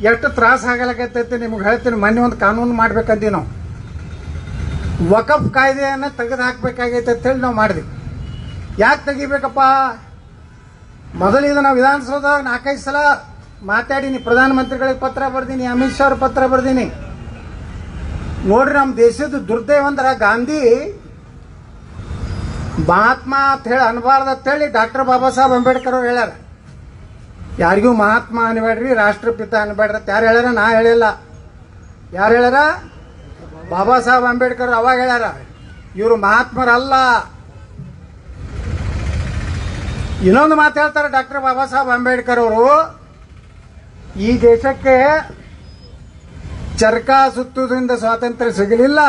ಎಷ್ಟು ತ್ರಾಸ ಆಗಲಕತ್ತೈತಿ ನಿಮ್ಗೆ ಹೇಳ್ತೀನಿ. ಮೊನ್ನೆ ಒಂದು ಕಾನೂನು ಮಾಡ್ಬೇಕಂತೀವಿ ನಾವು, ವಕಫ್ ಕಾಯ್ದೆಯನ್ನು ತೆಗೆದು ಹಾಕಬೇಕಾಗೈತೆ ಅಂತೇಳಿ ನಾವು ಮಾಡಿದ್ವಿ. ಯಾಕೆ ತೆಗಿಬೇಕಪ್ಪ? ಮೊದಲು ಇದು ನಾವು ವಿಧಾನಸೌಧದಾಗ 4-5 ಸಲ ಮಾತಾಡೀನಿ, ಪ್ರಧಾನಮಂತ್ರಿಗಳಿಗೆ ಪತ್ರ ಬರ್ದೀನಿ, ಅಮಿತ್ ಶಾ ಅವ್ರ ಪತ್ರ ಬರ್ದೀನಿ. ನೋಡ್ರಿ, ನಮ್ಮ ದೇಶದ ದುರ್ದೈವ ಅಂದ್ರೆ ಗಾಂಧಿ ಮಹಾತ್ಮ ಅಂತ ಹೇಳಿ ಅನ್ಬಾರ್ದು ಅಂತೇಳಿ ಡಾಕ್ಟರ್ ಬಾಬಾ ಸಾಹೇಬ್ ಅಂಬೇಡ್ಕರ್ ಅವ್ರು ಹೇಳ್ಯಾರ. ಯಾರಿಗೂ ಮಹಾತ್ಮ ಅನ್ಬೇಡ್ರಿ, ರಾಷ್ಟ್ರಪಿತ ಅನ್ಬೇಡ್ರಿ ಅಂತ ಯಾರು ಹೇಳ್ಯಾರ? ನಾ ಹೇಳಿಲ್ಲ. ಯಾರು ಹೇಳ್ಯಾರ? ಬಾಬಾ ಸಾಹೇಬ್ ಅಂಬೇಡ್ಕರ್ ಅವಾಗ ಹೇಳ್ಯಾರ. ಇವರು ಮಹಾತ್ಮರಲ್ಲ. ಇನ್ನೊಂದು ಮಾತು ಹೇಳ್ತಾರೆ ಡಾಕ್ಟರ್ ಬಾಬಾ ಸಾಹೇಬ್ ಅಂಬೇಡ್ಕರ್ ಅವರು, ಈ ದೇಶಕ್ಕೆ ಚರಕ ಸುತ್ತುವುದರಿಂದ ಸ್ವಾತಂತ್ರ್ಯ ಸಿಗಲಿಲ್ಲ,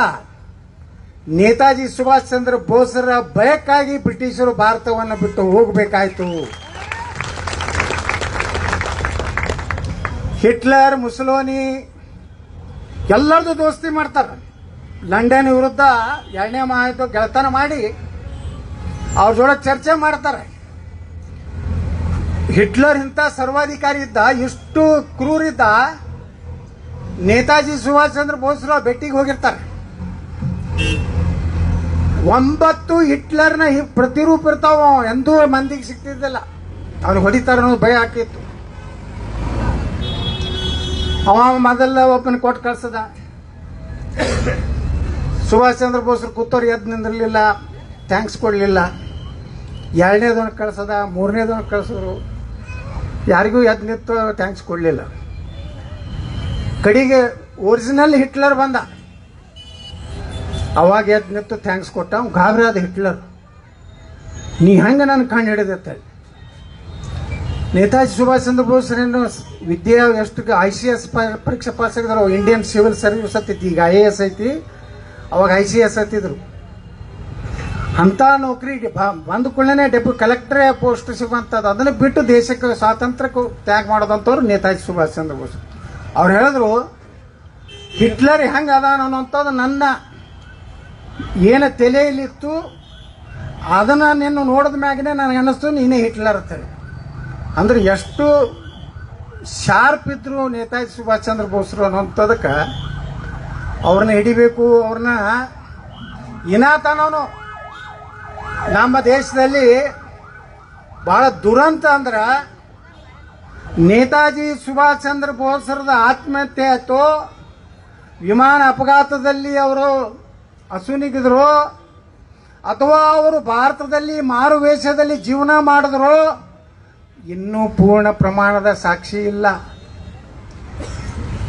ನೇತಾಜಿ ಸುಭಾಷ್ ಚಂದ್ರ ಬೋಸರ ಭಯಕ್ಕಾಗಿ ಬ್ರಿಟಿಷರು ಭಾರತವನ್ನು ಬಿಟ್ಟು ಹೋಗಬೇಕಾಯ್ತು. ಹಿಟ್ಲರ್, ಮುಸೋಲಿನಿ ಎಲ್ಲರದು ದೋಸ್ತಿ ಮಾಡ್ತಾರೆ. ಲಂಡನ್ ವಿರುದ್ಧ 2ನೇ ಮಹಾಯುದ್ಧ ಗೆಳತನ ಮಾಡಿ ಅವ್ರ ಜೋಡ ಚರ್ಚೆ ಮಾಡ್ತಾರೆ. ಹಿಟ್ಲರ್ ಇಂಥ ಸರ್ವಾಧಿಕಾರಿ ಇದ್ದ, ಇಷ್ಟು ಕ್ರೂರಿದ್ದ. ನೇತಾಜಿ ಸುಭಾಷ್ ಚಂದ್ರ ಬೋಸ್ರು ಭೇಟಿಗೆ ಹೋಗಿರ್ತಾರೆ. 9 ಹಿಟ್ಲರ್ನ ಪ್ರತಿರೂಪ ಇರ್ತಾವ. ಎಂದೂ ಮಂದಿಗೆ ಸಿಗ್ತಿದ್ದಿಲ್ಲ. ಅವ್ನಿಗೆ ಹೊಡಿತಾರ ಅನ್ನೋದು ಭಯ ಹಾಕಿತ್ತು. ಅವ ಮೊದಲ ಒಬ್ಬನ ಕೊಟ್ಟು ಕಳ್ಸದ. ಸುಭಾಷ್ ಚಂದ್ರ ಬೋಸ್ರು ಕೂತವ್ರು ಎದ್ದು ನಿಂದಿರಲಿಲ್ಲ, ಥ್ಯಾಂಕ್ಸ್ ಕೊಡಲಿಲ್ಲ. 2ನೇದವನ್ನ ಕಳ್ಸದ, 3ನೇದವನ್ನ ಕಳ್ಸಿದ್ರು. ಯಾರಿಗೂ ಎದ್ದು ನಿಂತು ಥ್ಯಾಂಕ್ಸ್ ಕೊಡಲಿಲ್ಲ. ಕಡೆಗೆ ಒರಿಜಿನಲ್ ಹಿಟ್ಲರ್ ಬಂದ. ಅವಾಗ ಎದ್ದು ನಿಂತು ಥ್ಯಾಂಕ್ಸ್ ಕೊಟ್ಟ. ಅವ್ನು ಗಾಬರಾದ ಹಿಟ್ಲರ್. ನೀ ಹೆಂಗೆ ನನ್ನ ಕಂಡು ಹಿಡಿದತ್ತ? ನೇತಾಜಿ ಸುಭಾಷ್ ಚಂದ್ರ ಬೋಸ್ರೇನು ವಿದ್ಯೆ ಎಷ್ಟು ICS ಪರೀಕ್ಷೆ ಪಾಸ್ ಆಗಿದ್ರು. ಇಂಡಿಯನ್ ಸಿವಿಲ್ ಸರ್ವಿಸ್ ಹತ್ತಿತ್ತು, ಈಗ IAS ಐತಿ, ಅವಾಗ ICS ಹತ್ತಿದ್ರು. ಅಂತ ನೌಕರಿ ಬಂದ ಕೂಡಲೇ ಕಲೆಕ್ಟರೇ ಪೋಸ್ಟ್ ಸಿಗುವಂಥದ್ದು. ಅದನ್ನು ಬಿಟ್ಟು ದೇಶಕ್ಕೆ ಸ್ವಾತಂತ್ರ್ಯಕ್ಕೂ ತ್ಯಾಗ ಮಾಡೋದಂಥವ್ರು ನೇತಾಜಿ ಸುಭಾಷ್ ಚಂದ್ರ ಬೋಸ್. ಅವ್ರು ಹೇಳಿದ್ರು, ಹಿಟ್ಲರ್ ಹೆಂಗೆ ಅದಾನ ಅನ್ನೋಂಥದ್ದು ನನ್ನ ಏನು ತಲೆಯಲ್ಲಿತ್ತು, ಅದನ್ನು ನಿನ್ನ ನೋಡಿದ ಮ್ಯಾಗನೆ ನನಗೆ ಅನ್ನಿಸ್ತು ನೀನೇ ಹಿಟ್ಲರ್ ಅಂತೇಳಿ. ಅಂದ್ರೆ ಎಷ್ಟು ಶಾರ್ಪ್ ಇದ್ರು ನೇತಾಜಿ ಸುಭಾಷ್ ಚಂದ್ರ ಬೋಸ್ರು ಅನ್ನೋಂಥದಕ್ಕೆ ಅವ್ರನ್ನ ಹಿಡಿಬೇಕು. ಅವ್ರನ್ನ ಇನಾತನವನು ನಮ್ಮ ದೇಶದಲ್ಲಿ ಬಹಳ ದುರಂತ ಅಂದ್ರೆ ನೇತಾಜಿ ಸುಭಾಷ್ ಚಂದ್ರ ಬೋಸ್ರದ ಆತ್ಮಹತ್ಯೆ ಆಯ್ತು, ವಿಮಾನ ಅಪಘಾತದಲ್ಲಿ ಅವರು ಅಸುನೀಗಿದ್ರು, ಅಥವಾ ಅವರು ಭಾರತದಲ್ಲಿ ಮಾರುವೇಷದಲ್ಲಿ ಜೀವನ ಮಾಡಿದ್ರು, ಇನ್ನೂ ಪೂರ್ಣ ಪ್ರಮಾಣದ ಸಾಕ್ಷಿ ಇಲ್ಲ.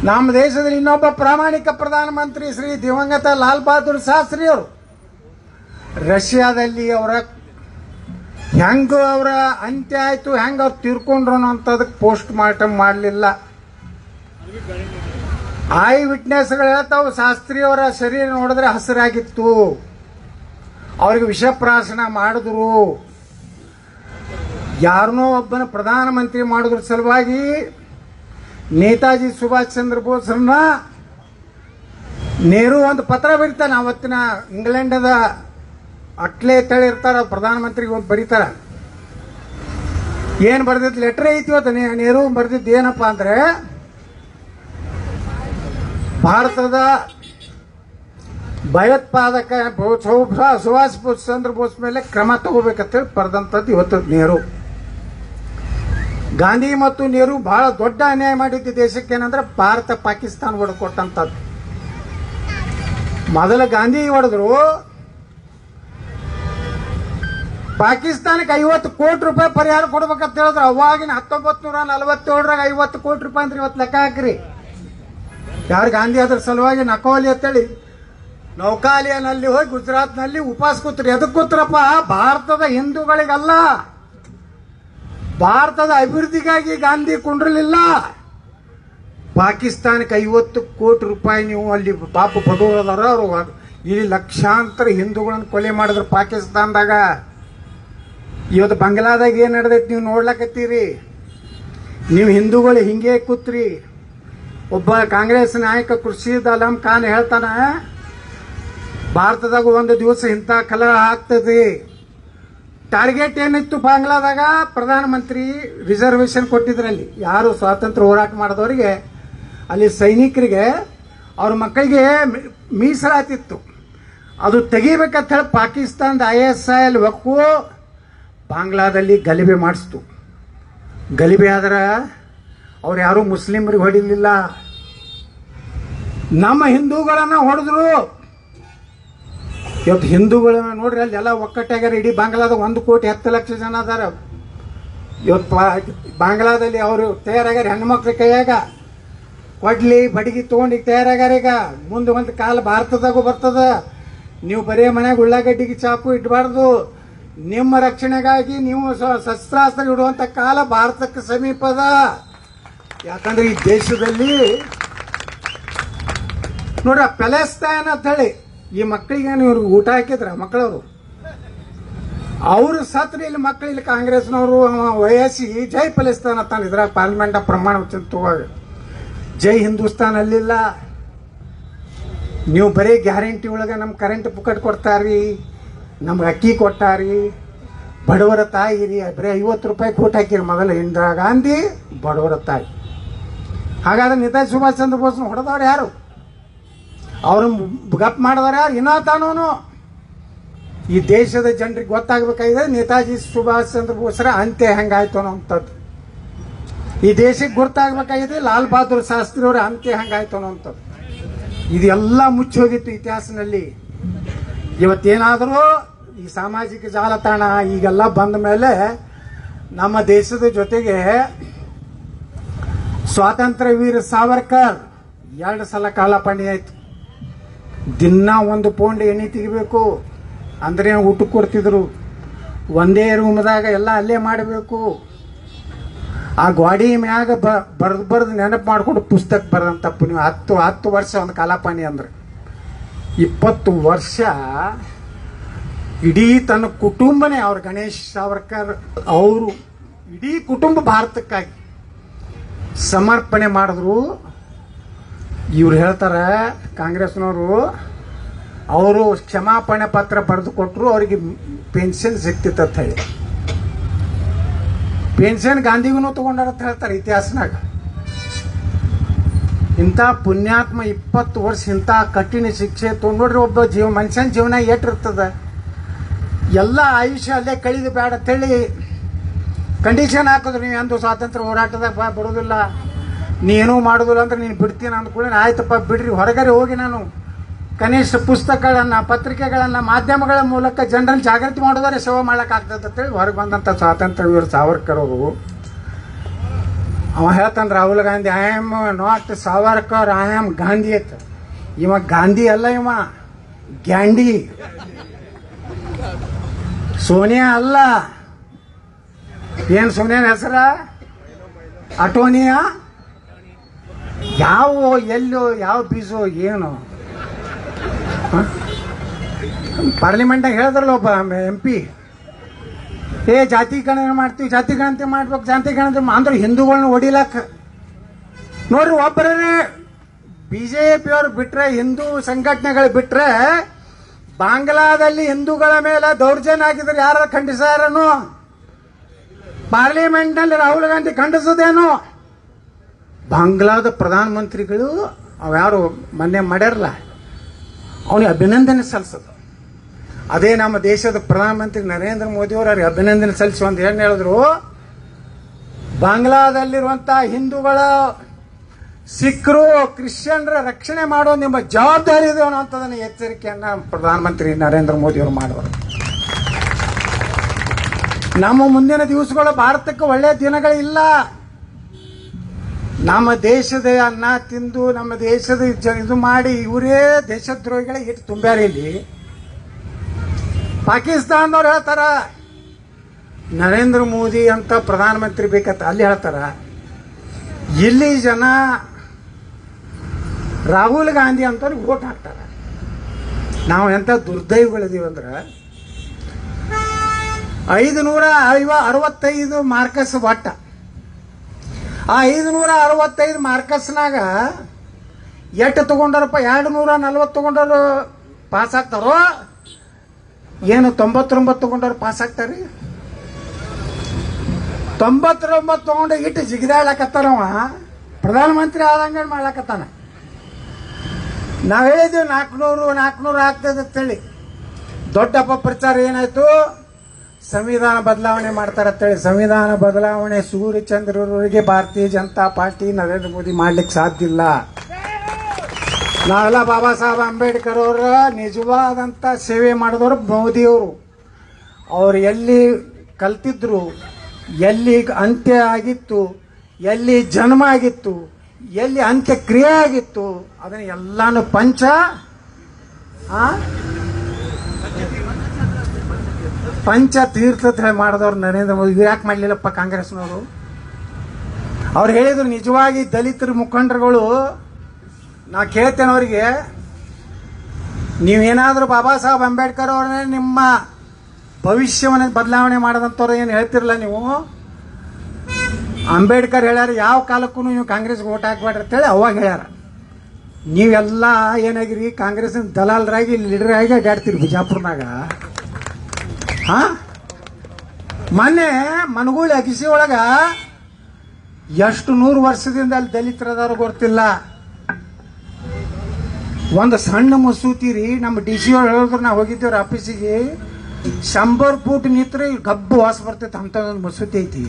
ನಮ್ಮ ದೇಶದಲ್ಲಿ ಇನ್ನೊಬ್ಬ ಪ್ರಾಮಾಣಿಕ ಪ್ರಧಾನಮಂತ್ರಿ ಶ್ರೀ ದಿವಂಗತ ಲಾಲ್ ಬಹದ್ದೂರ್ ಶಾಸ್ತ್ರಿ ಅವರು ರಷ್ಯಾದಲ್ಲಿ ಅವರ ಹೆಂಗ ಅವರ ಅಂತ್ಯ ಆಯ್ತು, ಹೆಂಗ ಅವ್ರು ತೀರ್ಕೊಂಡ್ರು ಅನ್ನೋಂಥದಕ್ಕೆ ಪೋಸ್ಟ್ ಮಾರ್ಟಮ್ ಮಾಡಲಿಲ್ಲ. ಐ ವಿಟ್ನೆಸ್ಗಳು ಹೇಳ್ತಾವು, ಶಾಸ್ತ್ರಿ ಅವರ ಶರೀರ ನೋಡಿದ್ರೆ ಹಸಿರಾಗಿತ್ತು, ಅವ್ರಿಗೆ ವಿಷಪ್ರಾಶನ ಮಾಡಿದ್ರು. ಯಾರನ್ನೋ ಒಬ್ಬನ ಪ್ರಧಾನಮಂತ್ರಿ ಮಾಡೋದ್ರ ಸಲುವಾಗಿ ನೇತಾಜಿ ಸುಭಾಷ್ ಚಂದ್ರ ಬೋಸ್ರನ್ನ ನೆಹರು ಒಂದು ಪತ್ರ ಬರೀತಾನೆ. ಅವತ್ತಿನ ಇಂಗ್ಲೆಂಡದ ಅಟ್ಲೆ ತಳಿ ಇರ್ತಾರ, ಪ್ರಧಾನಮಂತ್ರಿಗೆ ಒಂದು ಬರೀತಾರ. ಏನು ಬರ್ದಿದ್ದು ಲೆಟರ್ ಐತಿ ಇವತ್ತು ನೆಹರು ಬರ್ದಿದ್ದು ಏನಪ್ಪ ಅಂದ್ರೆ, ಭಾರತದ ಭಯೋತ್ಪಾದಕ ಸುಭಾಷ್ ಚಂದ್ರ ಬೋಸ್ ಮೇಲೆ ಕ್ರಮ ತಗೋಬೇಕಂತೇಳಿ ಬರೆದಂಥದ್ದು ಇವತ್ತು ನೆಹರು. ಗಾಂಧಿ ಮತ್ತು ನೆಹರು ಬಹಳ ದೊಡ್ಡ ಅನ್ಯಾಯ ಮಾಡಿದ್ದ ದೇಶಕ್ಕೆ ಏನಂದ್ರೆ ಭಾರತ ಪಾಕಿಸ್ತಾನ ಹೊಡೆಕೊಟ್ಟಂಥದ್ದು. ಮೊದಲ ಗಾಂಧಿ ಹೊಡೆದ್ರು, ಪಾಕಿಸ್ತಾನಕ್ಕೆ 50 ಕೋಟಿ ರೂಪಾಯಿ ಪರಿಹಾರ ಕೊಡ್ಬೇಕಂತ ಹೇಳಿದ್ರು. ಅವಾಗಿನ 1947ರಾಗ 50 ಕೋಟಿ ರೂಪಾಯಿ ಅಂದ್ರೆ ಇವತ್ತು ಲೆಕ್ಕ ಹಾಕ್ರಿ. ಯಾರು ಗಾಂಧಿ ಅದ್ರ ಸಲುವಾಗಿ ನಕೋಲಿ ಅಂತೇಳಿ ನೌಕಾಲಿಯನಲ್ಲಿ ಹೋಗಿ ಗುಜರಾತ್ನಲ್ಲಿ ಉಪವಾಸ ಕೂತ್ರಿ. ಎದಕ್ಕೆ ಕೂತ್ರಪ್ಪ? ಭಾರತದ ಹಿಂದೂಗಳಿಗಲ್ಲ, ಭಾರತದ ಅಭಿವೃದ್ಧಿಗಾಗಿ ಗಾಂಧಿ ಕುಂಡ್ರಲಿಲ್ಲ. ಪಾಕಿಸ್ತಾನಕ್ಕೆ 50 ಕೋಟಿ ರೂಪಾಯಿ ನೀವು ಅಲ್ಲಿ ಪಾಪ ಬಡವರದಾರ, ಅವರು ಇಲ್ಲಿ ಲಕ್ಷಾಂತರ ಹಿಂದೂಗಳನ್ನು ಕೊಲೆ ಮಾಡಿದ್ರು ಪಾಕಿಸ್ತಾನದಾಗ. ಇವತ್ತು ಬಂಗ್ಲಾದಾಗ ಏನು ನಡೆದೈತಿ ನೀವು ನೋಡ್ಲಕತ್ತೀರಿ. ನೀವು ಹಿಂದೂಗಳು ಹಿಂಗೆ ಕೂತ್ರಿ. ಒಬ್ಬ ಕಾಂಗ್ರೆಸ್ ನಾಯಕ ಖುರ್ಷೀದ್ ಆಲಮ್ ಖಾನ್ ಹೇಳ್ತಾನ, ಭಾರತದಾಗ ಒಂದು ದಿವಸ ಇಂಥ ಕಲಹ ಆಗ್ತದೆ. ಟಾರ್ಗೆಟ್ ಏನಿತ್ತು ಬಾಂಗ್ಲಾದಾಗ? ಪ್ರಧಾನಮಂತ್ರಿ ರಿಸರ್ವೇಶನ್ ಕೊಟ್ಟಿದ್ರಲ್ಲಿ, ಯಾರು ಸ್ವಾತಂತ್ರ್ಯ ಹೋರಾಟ ಮಾಡಿದವರಿಗೆ ಅಲ್ಲಿ ಸೈನಿಕರಿಗೆ ಅವ್ರ ಮಕ್ಕಳಿಗೆ ಮೀಸಲಾತಿತ್ತು. ಅದು ತೆಗಿಬೇಕಂತ ಹೇಳಿ ಪಾಕಿಸ್ತಾನದ ISIL ಒಕ್ಕು ಬಾಂಗ್ಲಾದಲ್ಲಿ ಗಲಿಬೆ ಮಾಡಿಸ್ತು. ಗಲಿಬೆ ಆದ್ರೆ ಅವ್ರು ಯಾರು ಮುಸ್ಲಿಮರಿಗೆ ಹೊಡಿಲಿಲ್ಲ, ನಮ್ಮ ಹಿಂದೂಗಳನ್ನ ಹೊಡೆದ್ರು. ಇವತ್ತು ಹಿಂದೂಗಳನ್ನ ನೋಡ್ರಿ, ಅಲ್ಲಿ ಎಲ್ಲ ಒಕ್ಕಟ್ಟಾಗ್ಯಾರ. ಇಡೀ ಬಾಂಗ್ಲಾದಾಗ 1,10,00,000 ಜನ ಅದಾರ. ಇವತ್ತು ಬಾಂಗ್ಲಾದಲ್ಲಿ ಅವರು ತಯಾರಾಗ್ಯಾರ, ಹೆಣ್ಮಕ್ಳ ಕೈಯಾಗ ಕೊಡ್ಲಿ ಬಡಗಿ ತಗೊಂಡು ತಯಾರಾಗ್ಯಾರ. ಈಗ ಮುಂದೆ ಒಂದು ಕಾಲ ಭಾರತದಾಗೂ ಬರ್ತದ. ನೀವು ಬರೀ ಮನ್ಯಾಗ ಉಳ್ಳಾಗಡ್ಡಿಗೆ ಚಾಕು ಇಡಬಾರ್ದು. ನಿಮ್ಮ ರಕ್ಷಣೆಗಾಗಿ ನೀವು ಶಸ್ತ್ರಾಸ್ತ್ರ ಇಡುವಂತ ಕಾಲ ಭಾರತಕ್ಕೆ ಸಮೀಪದ. ಯಾಕಂದ್ರೆ ಈ ದೇಶದಲ್ಲಿ ನೋಡ್ರ ಪ್ಯಾಲೆಸ್ತೈನ್ ಅಂತ ಹೇಳಿ ಈ ಮಕ್ಕಳಿಗೆ ಇವ್ರಿಗೆ ಊಟ ಹಾಕಿದ್ರ ಮಕ್ಕಳವರು, ಅವರು ಸತ್ರ ಇಲ್ಲಿ ಮಕ್ಕಳು ಇಲ್ಲಿ ಕಾಂಗ್ರೆಸ್ನವರು ವಯಸ್ಸಿ ಜೈ ಪ್ಯಾಲೆಸ್ತೈನ್ ಅಂತ ಇದ್ರಾಗ ಪಾರ್ಲಿಮೆಂಟ್ ಪ್ರಮಾಣ ವಚನ ತಗೋವಾಗ ಜೈ ಹಿಂದೂಸ್ತಾನ್ ಅಲ್ಲಿಲ್ಲ. ನೀವು ಬರೀ ಗ್ಯಾರಂಟಿ ಒಳಗೆ ನಮ್ಮ ಕರೆಂಟ್ ಪುಕ್ಕಟ್ ಕೊಡ್ತಾರ್ರಿ, ನಮ್ಗೆ ಅಕ್ಕಿ ಕೊಟ್ಟಾರಿ, ಬಡವರ ತಾಯಿ ರೀ, ಬರೀ 50 ರೂಪಾಯಿ ಕೋಟ್ ಹಾಕಿರಿ ಮೊದಲು ಇಂದಿರಾ ಗಾಂಧಿ ಬಡವರ ತಾಯಿ. ಹಾಗಾದ್ರೆ ನೇತಾಜಿ ಸುಭಾಷ್ ಚಂದ್ರ ಬೋಸ್ನ ಹೊಡೆದವ್ರು ಯಾರು? ಅವ್ರು ಗಪ್ ಮಾಡಿದವ್ರು ಯಾರು? ಇನ್ನೂ ತಾನೂನು ಈ ದೇಶದ ಜನರಿಗೆ ಗೊತ್ತಾಗಬೇಕಾಗಿದೆ ನೇತಾಜಿ ಸುಭಾಷ್ ಚಂದ್ರ ಬೋಸ್ರ ಅಂತ್ಯ ಹೆಂಗಾಯ್ತು ಅನ್ನೋಂಥದ್ದು. ಈ ದೇಶಕ್ಕೆ ಗೊತ್ತಾಗಬೇಕಾಗಿದೆ ಲಾಲ್ ಬಹದ್ದೂರ್ ಶಾಸ್ತ್ರಿ ಅವರ ಅಂತ್ಯ ಹೆಂಗಾಯ್ತು ಅನ್ನೋಂಥದ್ದು. ಇದೆಲ್ಲ ಮುಚ್ಚೋಗಿತ್ತು ಇತಿಹಾಸದಲ್ಲಿ. ಇವತ್ತೇನಾದರೂ ಈ ಸಾಮಾಜಿಕ ಜಾಲತಾಣ ಈಗೆಲ್ಲ ಬಂದ ಮೇಲೆ ನಮ್ಮ ದೇಶದ ಜೊತೆಗೆ ಸ್ವಾತಂತ್ರ್ಯ ವೀರ ಸಾವರ್ಕರ್ 2 ಸಲ ಕಾಲಪಾಣಿ ಆಯ್ತು. ದಿನ 1 ಪೌಂಡ್ ಎಣ್ಣೆ ತೆಗಿಬೇಕು ಅಂದ್ರೆ ಊಟ ಕೊಡ್ತಿದ್ರು. ಒಂದೇ ರೂಮ್ದಾಗ ಎಲ್ಲ ಅಲ್ಲೇ ಮಾಡಬೇಕು. ಆ ಗೋಡಿ ಮ್ಯಾಗ ಬರ್ದು ನೆನಪು ಮಾಡ್ಕೊಂಡು ಪುಸ್ತಕ ಬರೆದಂತಪ್ಪು. ನೀವು 10 ವರ್ಷ ಒಂದು ಕಾಲಪಾಣಿ ಅಂದ್ರೆ 20 ವರ್ಷ ಇಡೀ ತನ್ನ ಕುಟುಂಬನೇ ಅವ್ರ ಗಣೇಶ್ ಸಾವರ್ಕರ್ ಅವರು ಇಡೀ ಕುಟುಂಬ ಭಾರತಕ್ಕಾಗಿ ಸಮರ್ಪಣೆ ಮಾಡಿದ್ರು. ಇವ್ರು ಹೇಳ್ತಾರೆ ಕಾಂಗ್ರೆಸ್ನವರು, ಅವರು ಕ್ಷಮಾಪಣೆ ಪತ್ರ ಬರೆದು ಕೊಟ್ಟರು, ಅವರಿಗೆ ಪೆನ್ಷನ್ ಸಿಕ್ತಿತ್ತ ಹೇಳಿ. ಪೆನ್ಷನ್ ಗಾಂಧಿಗೂ ತಗೊಂಡಾರ ಅಂತ ಹೇಳ್ತಾರೆ ಇತಿಹಾಸನಾಗ. ಇಂಥ ಪುಣ್ಯಾತ್ಮ 20 ವರ್ಷ ಇಂಥ ಕಠಿಣ ಶಿಕ್ಷೆ ತಗೊಂಡ್ರಿ. ಒಬ್ಬ ಮನುಷ್ಯನ ಜೀವನ ಏಟಿರ್ತದ, ಎಲ್ಲ ಆಯುಷ್ಯ ಅಲ್ಲೇ ಕಳೀದು ಬೇಡ ಅಂತೇಳಿ ಕಂಡೀಷನ್ ಹಾಕಿದ್ರು. ನೀವು ಎಂದು ಸ್ವಾತಂತ್ರ್ಯ ಹೋರಾಟದಾಗ ಬರೋದಿಲ್ಲ, ನೀನೂ ಮಾಡೋದಿಲ್ಲ ಅಂದ್ರೆ ನೀನು ಬಿಡ್ತೀನಿ ಅಂದ್ಕೊಳ್ಳಿ. ಆಯ್ತಪ್ಪ ಬಿಡ್ರಿ, ಹೊರಗಡೆ ಹೋಗಿ ನಾನು ಕನಿಷ್ಠ ಪುಸ್ತಕಗಳನ್ನ ಪತ್ರಿಕೆಗಳನ್ನ ಮಾಧ್ಯಮಗಳ ಮೂಲಕ ಜನರನ್ನು ಜಾಗೃತಿ ಮಾಡೋದಾರೆ ಸೇವೆ ಮಾಡ್ಲಿಕ್ಕಾಗ್ತದೆ ಅಂತೇಳಿ ಹೊರಗೆ ಬಂದಂಥ ಸ್ವಾತಂತ್ರ್ಯ ವೀರ ಸಾವರ್ಕರ್ ಅವರು. ಅವ ಹೇಳ್ತಾನೆ Rahul Gandhi, I am not Savarkar, I am Gandhi ಅಂತ. ಇವ ಗಾಂಧಿ ಅಲ್ಲ, ಇವ ಗ್ಯಾಂಡಿ. ಸೋನಿಯಾ ಅಲ್ಲ. ಏನ್ ಸೋನಿಯಾ ಹೆಸರ? ಅಟೋನಿಯಾ. ಯಾವ ಎಲ್ಲೋ ಯಾವ ಬೀಜೋ ಏನು ಪಾರ್ಲಿಮೆಂಟಾಗ ಹೇಳಿದ್ರಲ್ಲ ಒಬ್ಬ MP, ಜಾತಿ ಗಣನೆ ಮಾಡ್ತೀವಿ, ಜಾತಿ ಗಣತಿ ಮಾಡ್ಬೇಕು, ಜಾತಿ ಗಣತಿ ಅಂದ್ರೆ ಹಿಂದೂಗಳನ್ನ ಹೊಡಿಲಕ್ಕ. ನೋಡ್ರಿ, ಒಬ್ಬರೇ BJP ಅವ್ರು ಬಿಟ್ರೆ, ಹಿಂದೂ ಸಂಘಟನೆಗಳು ಬಿಟ್ರೆ, ಬಾಂಗ್ಲಾದಲ್ಲಿ ಹಿಂದೂಗಳ ಮೇಲೆ ದೌರ್ಜನ್ಯ ಆಗಿದ್ರೆ ಯಾರು ಖಂಡಿಸಾರನು? ಪಾರ್ಲಿಮೆಂಟ್ ನಲ್ಲಿ ರಾಹುಲ್ ಗಾಂಧಿ ಖಂಡಿಸೋದೇನು? ಬಾಂಗ್ಲಾದ ಪ್ರಧಾನ ಮಂತ್ರಿಗಳು ಅವ್ಯಾರು ಮೊನ್ನೆ ಮಾಡ್ಯಾರಲ್ಲ, ಅವನಿಗೆ ಅಭಿನಂದನೆ ಸಲ್ಲಿಸೋದು. ಅದೇ ನಮ್ಮ ದೇಶದ ಪ್ರಧಾನಮಂತ್ರಿ ನರೇಂದ್ರ ಮೋದಿ ಅವರು ಅಭಿನಂದನೆ ಸಲ್ಲಿಸಿ ಒಂದು ಏನು ಹೇಳಿದ್ರು, ಬಾಂಗ್ಲಾದಲ್ಲಿರುವಂತಹ ಹಿಂದೂಗಳ, ಸಿಖ್ರು, ಕ್ರಿಶ್ಚಿಯನ್ರ ರಕ್ಷಣೆ ಮಾಡೋ ನಿಮ್ಮ ಜವಾಬ್ದಾರಿ ಇದೆ ಅನ್ನೋಂಥದ್ದನ್ನ ಎಚ್ಚರಿಕೆಯನ್ನ ಪ್ರಧಾನಮಂತ್ರಿ ನರೇಂದ್ರ ಮೋದಿ ಅವರು ಮಾಡುವರು. ನಮ್ಮ ಮುಂದಿನ ದಿವಸಗಳು ಭಾರತಕ್ಕೆ ಒಳ್ಳೆಯ ದಿನಗಳಿಲ್ಲ. ನಮ್ಮ ದೇಶದ ಅನ್ನ ತಿಂದು ನಮ್ಮ ದೇಶದ ಇದು ಮಾಡಿ ಇವರೇ ದೇಶದ್ರೋಹಿಗಳ ಇಟ್ಟು ತುಂಬ್ಯಾರ. ಇಲ್ಲಿ ಪಾಕಿಸ್ತಾನದವ್ರು ಹೇಳ್ತಾರ ನರೇಂದ್ರ ಮೋದಿ ಅಂತ ಪ್ರಧಾನಮಂತ್ರಿ ಬೇಕಂತ, ಅಲ್ಲಿ ಹೇಳ್ತಾರ. ಇಲ್ಲಿ ಜನ ರಾಹುಲ್ ಗಾಂಧಿ ಅಂತವ್ರಿಗೆ ವೋಟ್ ಹಾಕ್ತಾರ. ನಾವು ಎಂತ ದುರ್ದೈವಗಳಿದೀವಂದ್ರ 565 ಮಾರ್ಕಸ್ ಒಟ್ಟ. ಆ 565 ಮಾರ್ಕಸ್ನಾಗ ಎಷ್ಟು ತಗೊಂಡಾರಪ್ಪ? 240 ತಗೊಂಡರು ಪಾಸ್ ಆಗ್ತಾರೋ ಏನು? 99 ತಗೊಂಡವ್ರು ಪಾಸ್ ಆಗ್ತಾರ್ರಿ? 99 ತಗೊಂಡು ಇಟ್ಟು ಜಿಗಿದಾಳಕತ್ತಾರವ ಪ್ರಧಾನಮಂತ್ರಿ ಆದಂಗೆ ಮಾಡ್ಲಕತ್ತಾನ. ನಾವು ಹೇಳಿದ್ವಿ 400 ಆಗ್ತದೆ ಅಂತೇಳಿ. ದೊಡ್ಡ ಅಪಪ್ರಚಾರ ಏನಾಯ್ತು, ಸಂವಿಧಾನ ಬದಲಾವಣೆ ಮಾಡ್ತಾರಂತೇಳಿ. ಸಂವಿಧಾನ ಬದಲಾವಣೆ ಸೂರ್ಯಚಂದ್ರರಿಗೆ ಭಾರತೀಯ ಜನತಾ ಪಾರ್ಟಿ ನರೇಂದ್ರ ಮೋದಿ ಮಾಡ್ಲಿಕ್ಕೆ ಸಾಧ್ಯ ಇಲ್ಲ. ನಾವೆಲ್ಲ ಬಾಬಾ ಸಾಹೇಬ್ ಅಂಬೇಡ್ಕರ್ ಅವರ ನಿಜವಾದಂಥ ಸೇವೆ ಮಾಡಿದವರು ಮೋದಿಯವರು. ಅವರು ಎಲ್ಲಿ ಕಲ್ತಿದ್ರು, ಎಲ್ಲಿ ಅಂತ್ಯ ಆಗಿತ್ತು, ಎಲ್ಲಿ ಜನ್ಮ ಆಗಿತ್ತು, ಎಲ್ಲಿ ಅಂತ್ಯಕ್ರಿಯೆ ಆಗಿತ್ತು, ಅದನ್ನ ಎಲ್ಲಾನು ಪಂಚ ತೀರ್ಥ ಮಾಡಿದವ್ರು ನರೇಂದ್ರ ಮೋದಿ. ಯಾಕೆ ಮಾಡಲಿಲ್ಲಪ್ಪ ಕಾಂಗ್ರೆಸ್ನವರು? ಅವ್ರು ಹೇಳಿದ್ರು ನಿಜವಾಗಿ ದಲಿತರ ಮುಖಂಡರುಗಳು, ನಾ ಕೇಳ್ತೇನೆ ಅವರಿಗೆ, ನೀವೇನಾದರೂ ಬಾಬಾ ಸಾಹೇಬ್ ಅಂಬೇಡ್ಕರ್ ಅವ್ರನ್ನೇ ನಿಮ್ಮ ಭವಿಷ್ಯವನ್ನು ಬದಲಾವಣೆ ಮಾಡದಂಥವ್ರು ಏನು ಹೇಳ್ತಿರಲ್ಲ ನೀವು. ಅಂಬೇಡ್ಕರ್ ಹೇಳ್ಯಾರ ಯಾವ ಕಾಲಕ್ಕೂ ನೀವು ಕಾಂಗ್ರೆಸ್ಗೆ ಓಟ್ ಹಾಕ್ಬೇಡ್ರಿ ಅಂತೇಳಿ ಅವಾಗ ಹೇಳ್ಯಾರ. ನೀವೆಲ್ಲ ಏನಾಗಿರಿ, ಕಾಂಗ್ರೆಸ್ನ ದಲಾಲರಾಗಿ ಲೀಡರ್ ಆಗಿ ಅಡ್ಡಾಡ್ತೀರಿ ಬಿಜಾಪುರ್ನಾಗ. ಮೊನ್ನೆ ಮನಗೂಳಿ ಅಗಿಸಿ ಒಳಗ ಎಷ್ಟು 100 ವರ್ಷದಿಂದ ಅಲ್ಲಿ ದಲಿತರದಾರು ಗೊತ್ತಿಲ್ಲ. ಒಂದು ಸಣ್ಣ ಮಸೂತಿ ರೀ, ನಮ್ಮ ಡಿ ಸಿ ಅವ್ರು ಹೇಳಿದ್ರು, ನಾವು ಹೋಗಿದ್ದೇವ್ರಿ ಆಫೀಸಿಗೆ, 100 ಫೂಟ್ ನಿಂತ್ರೆ ಗಬ್ಬು ವಾಸ ಬರ್ತೈತೆ ಅಂಥದ್ದೊಂದು ಮಸೂತಿ ಐತಿ.